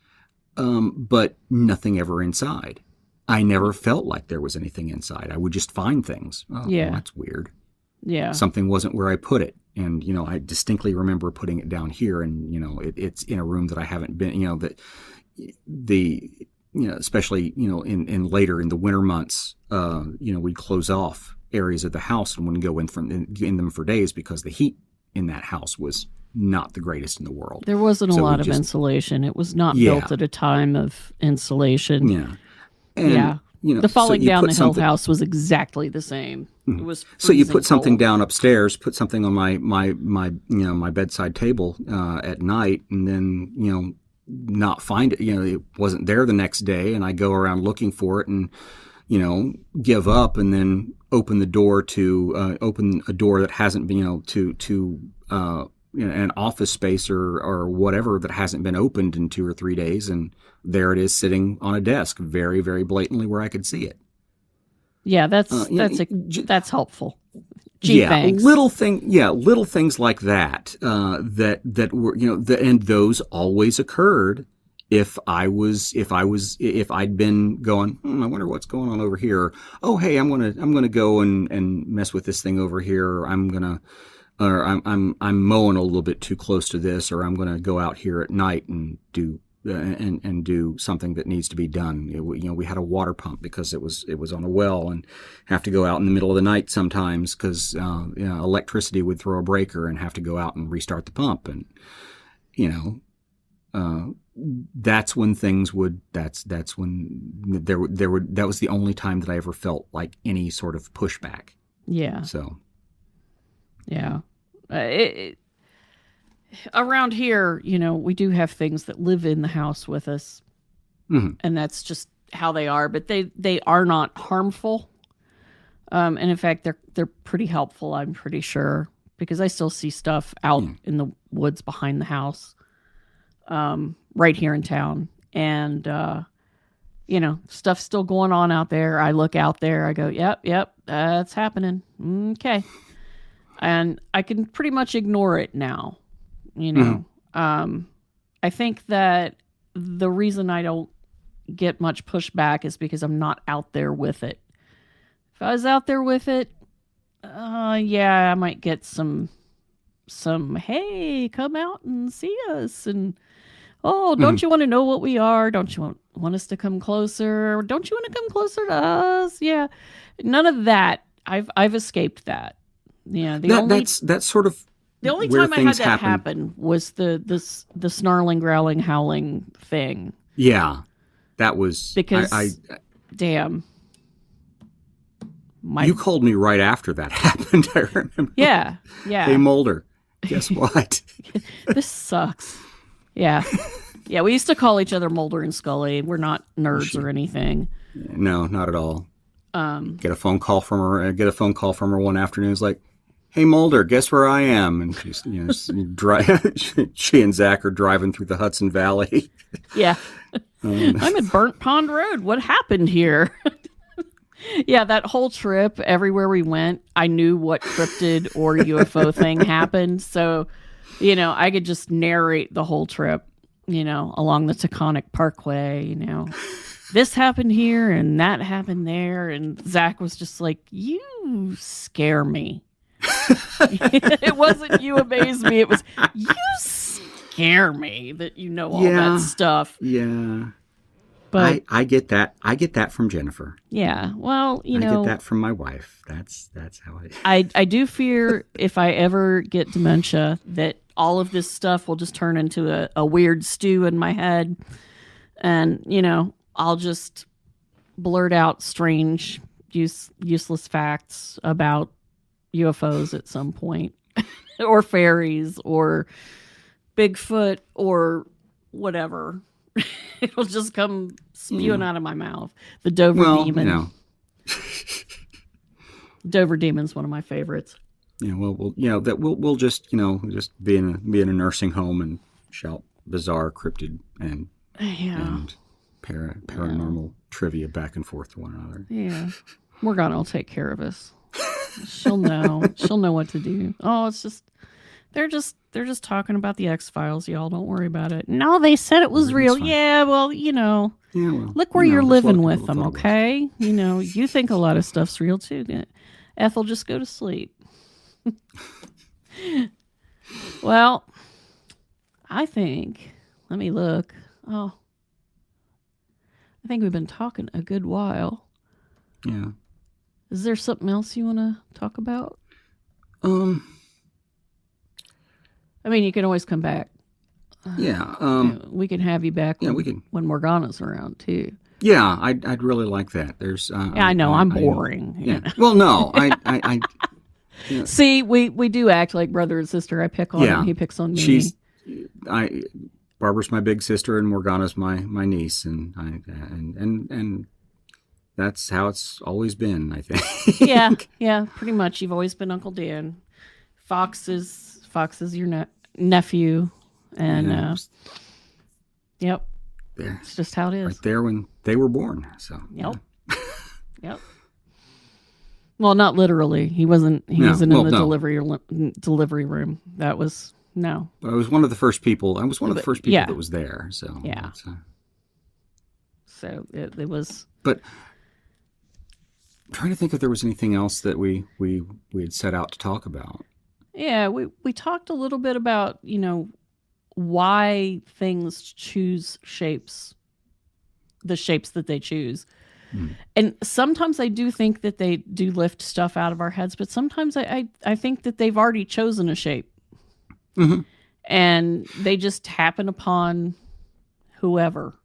but nothing ever inside. I never felt like there was anything inside. I would just find things. Oh, well, that's weird. Yeah. Something wasn't where I put it. And, I distinctly remember putting it down here and, it's in a room that I haven't been, especially, in later in the winter months, we'd close off areas of the house and wouldn't go in them for days because the heat in that house was not the greatest in the world. There wasn't a lot of insulation. It was not built at a time of insulation. Yeah. And, the falling down the hill house was exactly the same. It was so you put cold. something down upstairs, put something on my bedside table at night, and then not find it. It wasn't there the next day, and I go around looking for it, and give up, and then open a door that hasn't been to an office space or whatever that hasn't been opened in 2 or 3 days, and there it is sitting on a desk, very, very blatantly where I could see it. Yeah, that's helpful. Gee, thanks. Little things like that that were and those always occurred if I'd been going, I wonder what's going on over here. Oh, hey, I'm gonna go and mess with this thing over here. Or I'm mowing a little bit too close to this, or I'm gonna go out here at night and do something that needs to be done. We had a water pump because it was on a well, and have to go out in the middle of the night sometimes because electricity would throw a breaker and have to go out and restart the pump, and that's when things would. That's when that was the only time that I ever felt like any sort of pushback. Yeah. So. Yeah. Around here, we do have things that live in the house with us, and that's just how they are. But they are not harmful, and in fact, they're pretty helpful. I'm pretty sure, because I still see stuff out in the woods behind the house, right here in town, and stuff's still going on out there. I look out there, I go, yep, that's happening. Okay, and I can pretty much ignore it now. I think that the reason I don't get much pushback is because I'm not out there with it. If I was out there with it, I might get some, hey, come out and see us. And, don't you want to know what we are? Don't you want us to come closer? Don't you want to come closer to us? Yeah. None of that. I've escaped that. Yeah. That's sort of, the only time I had that happen was the snarling, growling, howling thing. Yeah, that was because damn. You called me right after that happened. I remember. Yeah. Hey Mulder, guess what? This sucks. Yeah. Yeah, we used to call each other Mulder and Scully. We're not nerds or anything. No, not at all. Get a phone call from her one afternoon. It's like, hey Mulder, guess where I am? And she's, she and Zach are driving through the Hudson Valley. Yeah. I'm at Burnt Pond Road. What happened here? Yeah, that whole trip, everywhere we went, I knew what cryptid or UFO thing happened. So, I could just narrate the whole trip, along the Taconic Parkway, This happened here and that happened there. And Zach was just like, you scare me. It wasn't you amaze me. It was you scare me that all that stuff. Yeah. But I get that. I get that from Jennifer. Yeah. Well, I get that from my wife. That's how I do fear if I ever get dementia that all of this stuff will just turn into a weird stew in my head. And, I'll just blurt out strange, useless facts about UFOs at some point, or fairies, or Bigfoot, or whatever. It'll just come spewing out of my mouth. The Dover Demon. Dover Demon's one of my favorites. Yeah, we'll just just be in a nursing home and shout bizarre, cryptid, and paranormal trivia back and forth to one another. Yeah, Morganna will take care of us. She'll know. She'll know what to do. Oh, it's just they're just talking about the X-Files, y'all. Don't worry about it. No, they said it was real. Yeah, well, Yeah, well, look where you're living with them, okay? You think a lot of stuff's real too. Ethel, just go to sleep. Well, I think. Let me look. Oh, I think we've been talking a good while. Yeah. Is there something else you want to talk about? I mean, you can always come back. Yeah. We can have you back when Morganna's around, too. Yeah, I'd really like that. There's. I know, I'm boring. Yeah. Well, no, I you know. See, we do act like brother and sister. I pick on him, he picks on me. Barbara's my big sister, and Morganna's my niece, and that's how it's always been, I think. Yeah, pretty much. You've always been Uncle Dan. Fox is your nephew, and yep, it's just how it is. Right there when they were born. So yep. Well, not literally. He wasn't. He wasn't in the delivery room. That was no. But I was one of the first people. I was one of the first people that was there. So yeah. So it was. But I'm trying to think if there was anything else that we had set out to talk about. Yeah, we talked a little bit about, why things choose the shapes that they choose. And sometimes I do think that they do lift stuff out of our heads, but sometimes I think that they've already chosen a shape. Mm-hmm. And they just happen upon whoever,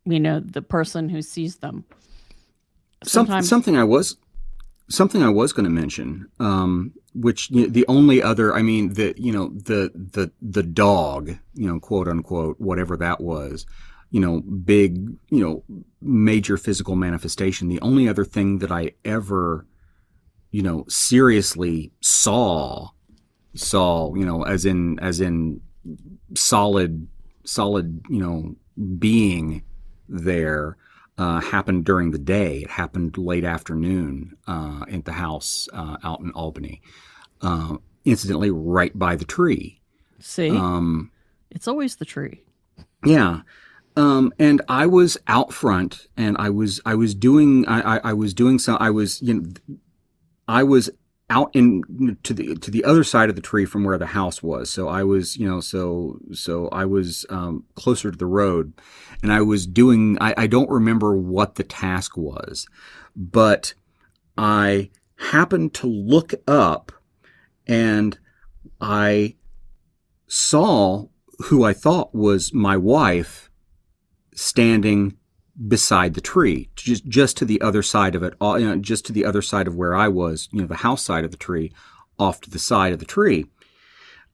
the person who sees them. Something I was going to mention, which the only other, I mean, the dog, quote unquote, whatever that was, big, major physical manifestation. The only other thing that I ever, seriously saw, as in solid, being there, happened during the day. It happened late afternoon at the house out in Albany. Incidentally, right by the tree. See, it's always the tree. Yeah, and I was out front, and I was out to the other side of the tree from where the house was. So I was, so I was closer to the road, and I was doing. I don't remember what the task was, but I happened to look up, and I saw who I thought was my wife standing beside the tree, just to the other side of it, just to the other side of where I was, the house side of the tree, off to the side of the tree.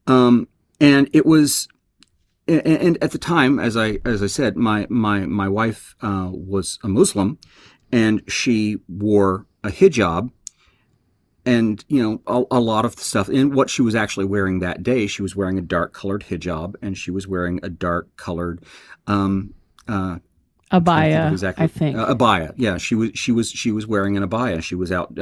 And it was, and at the time, as I said, my wife was a Muslim, and she wore a hijab. And, a lot of the stuff, and what she was actually wearing that day, she was wearing a dark colored hijab, and she was wearing a dark colored, abaya, I think. Abaya. Yeah. She was wearing an abaya. She was out,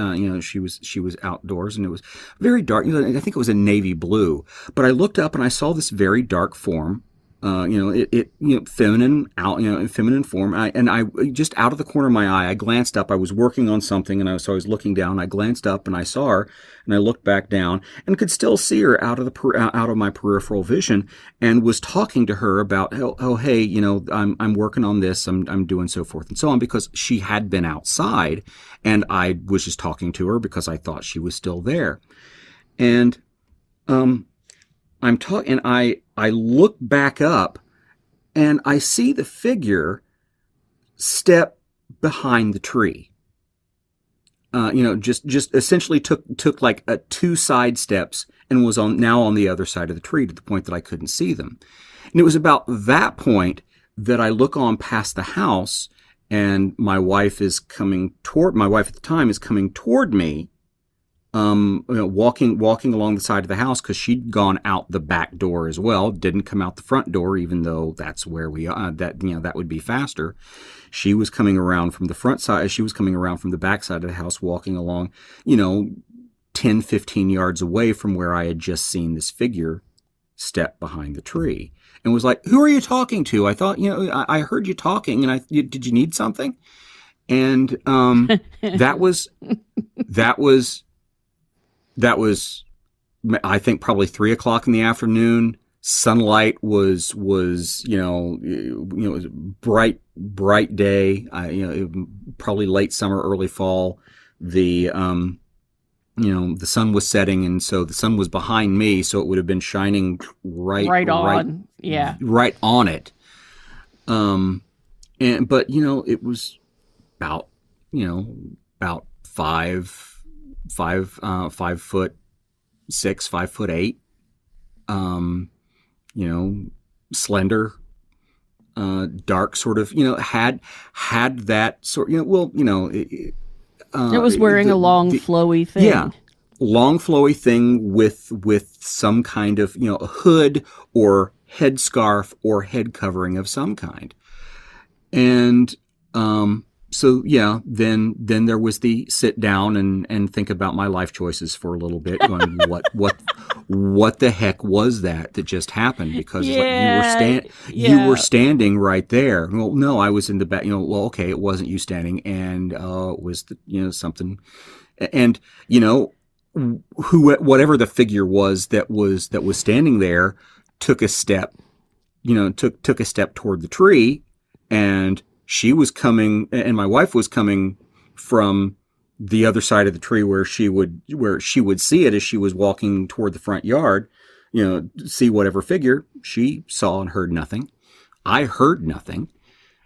she was outdoors, and it was very dark. I think it was a navy blue, but I looked up and I saw this very dark form. Feminine form. I just out of the corner of my eye, I glanced up. I was working on something, and I was looking down. I glanced up and I saw her, and I looked back down and could still see her out of my peripheral vision, and was talking to her about, hey, I'm working on this. I'm doing so forth and so on, because she had been outside, and I was just talking to her because I thought she was still there, and I'm talking, and I look back up, and I see the figure step behind the tree. Just essentially took like 2 side steps, and was now on the other side of the tree, to the point that I couldn't see them. And it was about that point that I look on past the house, and my wife at the time is coming toward me. Walking along the side of the house, because she'd gone out the back door as well, didn't come out the front door, even though that's where we are. That would be faster. She was coming around from the front side. She was coming around from the back side of the house, walking along, 10, 15 yards away from where I had just seen this figure step behind the tree, and was like, "Who are you talking to? I thought, I heard you talking, and did you need something?" And that was. That was, I think, probably 3:00 in the afternoon. Sunlight was it was bright day. Probably late summer, early fall. the the sun was setting, and so the sun was behind me, so it would have been shining right on. Yeah. Right on it. But it was about about 5'6", 5'8", slender, dark, sort of, had that sort, it was wearing a long flowy thing. Yeah. Long flowy thing with some kind of, a hood or headscarf or head covering of some kind. And, so yeah, then there was the sit down and think about my life choices for a little bit, going, what the heck was that just happened? Because you were standing right there. Well, no, I was in the back. Well, okay, it wasn't you standing, and it was something, and whatever the figure was that was standing there took a step, took a step toward the tree, and she was coming, and my wife was coming from the other side of the tree where she would see it as she was walking toward the front yard, see whatever figure. She saw and heard nothing. I heard nothing.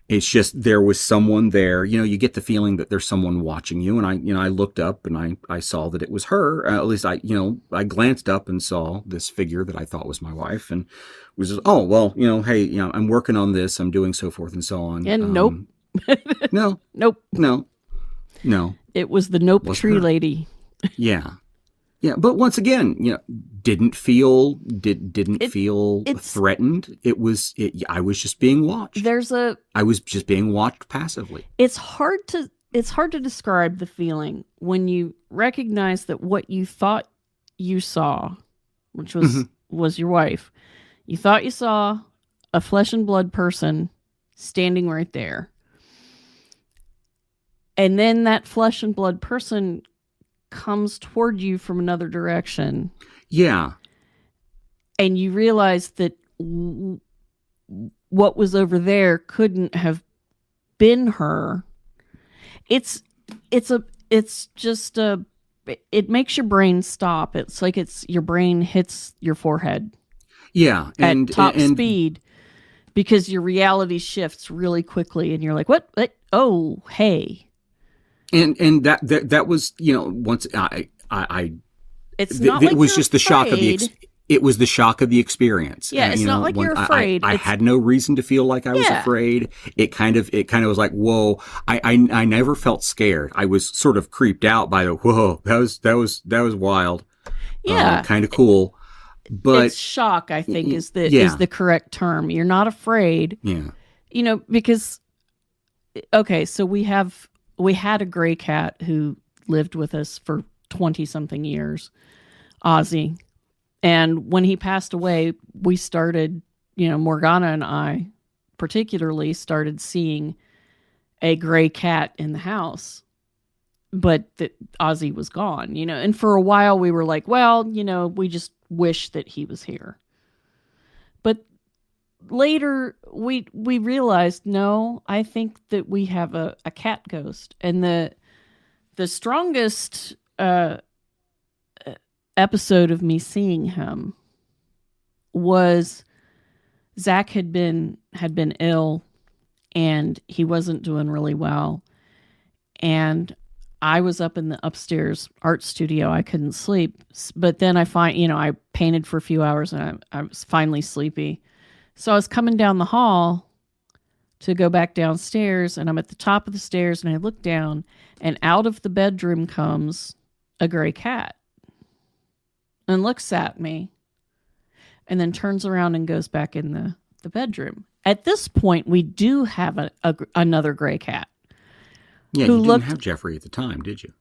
It's just there was someone there. You get the feeling that there's someone watching you. And I looked up and I saw that it was her. At least I glanced up and saw this figure that I thought was my wife, and was just, oh, well, hey, I'm working on this. I'm doing so forth and so on. And nope. No. Nope. No. It was the nope tree her. Lady. Yeah. Yeah, but once again, didn't feel threatened. I was just being watched. I was just being watched passively. It's hard to describe the feeling when you recognize that what you thought you saw, which was your wife, you thought you saw a flesh and blood person standing right there. And then that flesh and blood person comes toward you from another direction. Yeah. And you realize that what was over there couldn't have been her. It makes your brain stop. It's like your brain hits your forehead. Yeah. At top speed, because your reality shifts really quickly and you're like, what? Oh, hey. And that was, once it's not like it was you're just the shock of it was the shock of the experience. Yeah, it's not like you're afraid. I had no reason to feel like I was afraid. It kind of was like, whoa. I never felt scared. I was sort of creeped out by the whoa. That was wild. Yeah, kind of cool. But it's shock, I think, is the correct term. You're not afraid. Yeah. Because okay, so we had a gray cat who lived with us for 20-something years, Ozzy. And when he passed away, we started, Morganna and I particularly started seeing a gray cat in the house. But Ozzy was gone, And for a while we were like, well, we just wish that he was here. But later we realized, no, I think that we have a cat ghost. And the strongest episode of me seeing him was Zach had been ill and he wasn't doing really well. And I was up in the upstairs art studio. I couldn't sleep. But then I painted for a few hours and I was finally sleepy. So I was coming down the hall to go back downstairs, and I'm at the top of the stairs, and I look down, and out of the bedroom comes a gray cat and looks at me and then turns around and goes back in the bedroom. At this point, we do have another gray cat. Yeah, you didn't have Jeffrey at the time, did you?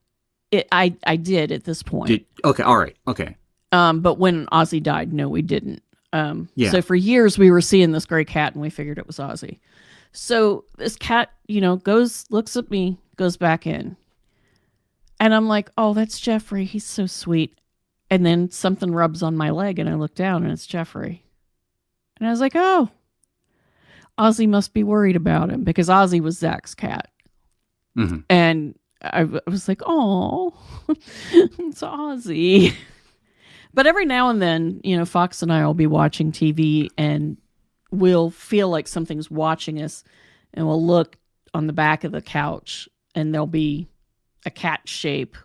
I did at this point. Okay, all right, okay. But when Ozzy died, no, we didn't. So for years we were seeing this gray cat and we figured it was Ozzy. So this cat, looks at me, goes back in. And I'm like, oh, that's Jeffrey. He's so sweet. And then something rubs on my leg and I look down and it's Jeffrey. And I was like, oh, Ozzy must be worried about him, because Ozzy was Zach's cat. Mm-hmm. And I was like, oh, it's Ozzy. But every now and then, Fox and I will be watching TV and we'll feel like something's watching us, and we'll look on the back of the couch and there'll be a cat shape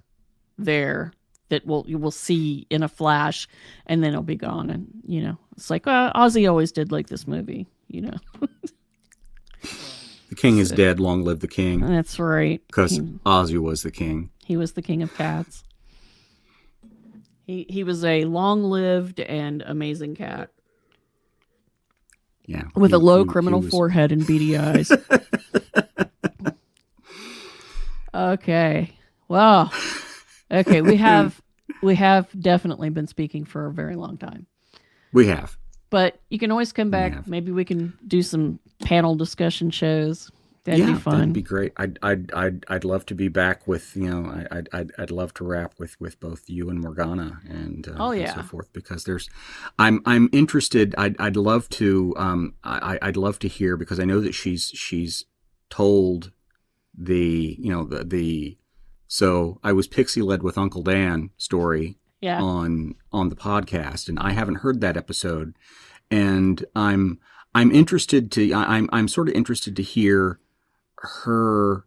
there that you will see in a flash, and then it'll be gone. And, it's like, Ozzy always did like this movie, The king is dead. Long live the king. That's right. Because Ozzy was the king. He was the king of cats. He was a long-lived and amazing cat. Yeah. With a low criminal forehead and beady eyes. Okay. Well, okay. We have definitely been speaking for a very long time. We have. But you can always come back. Maybe we can do some panel discussion shows. That'd be fun. That'd be great. I'd love to be back with, I'd love to rap with both you and Morganna and so forth, because I'm interested. I'd love to I'd love to hear, because I know that she's told so I was pixie led with Uncle Dan story on the podcast, and I haven't heard that episode, and I'm interested to I'm sort of interested to hear her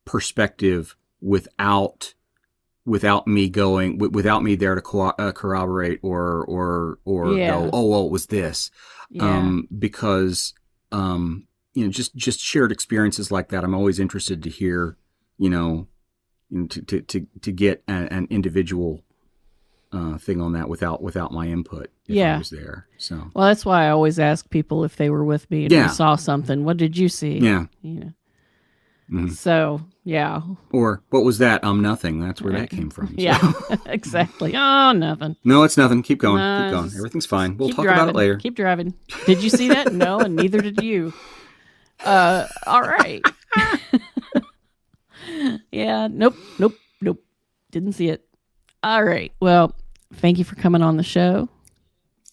perspective without me there to corroborate or go, oh well, it was this, because just shared experiences like that. I'm always interested to hear, to get an individual thing on that without my input if I was there. So that's why I always ask people if they were with me and we saw something. What did you see? Yeah. Mm-hmm. So or what was that? Nothing. That's where that came from. So. Yeah, exactly. Oh, nothing. No, it's nothing. Keep going. Keep going. Everything's fine. We'll talk about it later. Keep driving. Did you see that? No, and neither did you. All right. Yeah. Nope. Didn't see it. All right. Well, thank you for coming on the show.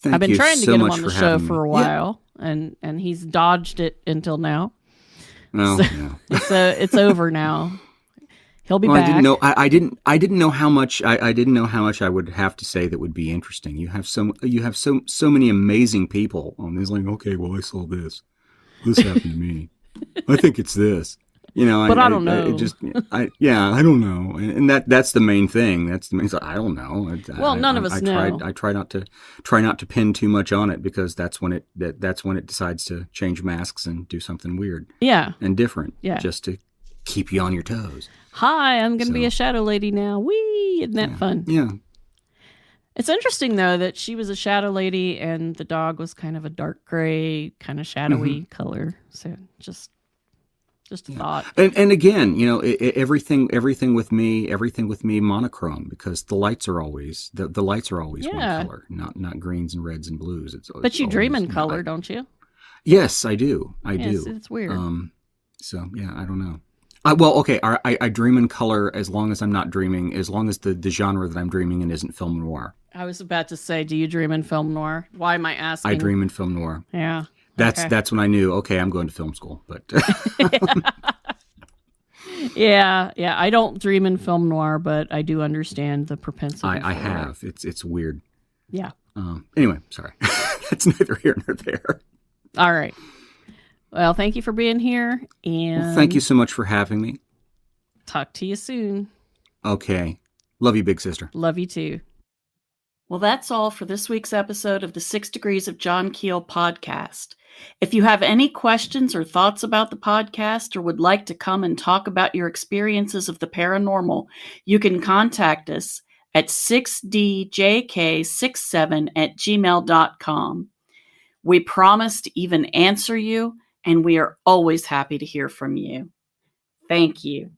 I've been trying to get him on the show for a while, and he's dodged it until now. No, it's over now. He'll be back. I didn't know how much I would have to say that would be interesting. You have so many amazing people. It's like, okay, well, I saw this. This happened to me. I think it's this. But I don't know. I don't know, and that's the main thing. That's the main. I don't know. None of us know. I try not to pin too much on it, because that's when it decides to change masks and do something weird. Yeah. And different. Yeah. Just to keep you on your toes. Hi, I'm going to be a shadow lady now. Whee! Isn't that fun? Yeah. It's interesting though that she was a shadow lady and the dog was kind of a dark gray, kind of shadowy color. So just a thought. And again, everything with me monochrome, because the lights are always one color, not greens and reds and blues. But you dream in color, don't you? Yes, I do. I do. It's weird. So yeah, I don't know. Well, okay, I dream in color as long as I'm not dreaming, as long as the genre that I'm dreaming in isn't film noir. I was about to say, do you dream in film noir? Why am I asking? I dream in film noir. Yeah. That's when I knew, okay, I'm going to film school. But yeah, I don't dream in film noir, but I do understand the propensity. I have. It's weird. Yeah. Anyway, sorry. That's neither here nor there. All right. Well, thank you for being here, and thank you so much for having me. Talk to you soon. Okay. Love you, big sister. Love you too. Well, that's all for this week's episode of the 6 Degrees of John Keel podcast. If you have any questions or thoughts about the podcast, or would like to come and talk about your experiences of the paranormal, you can contact us at 6djk67@gmail.com. We promise to even answer you, and we are always happy to hear from you. Thank you.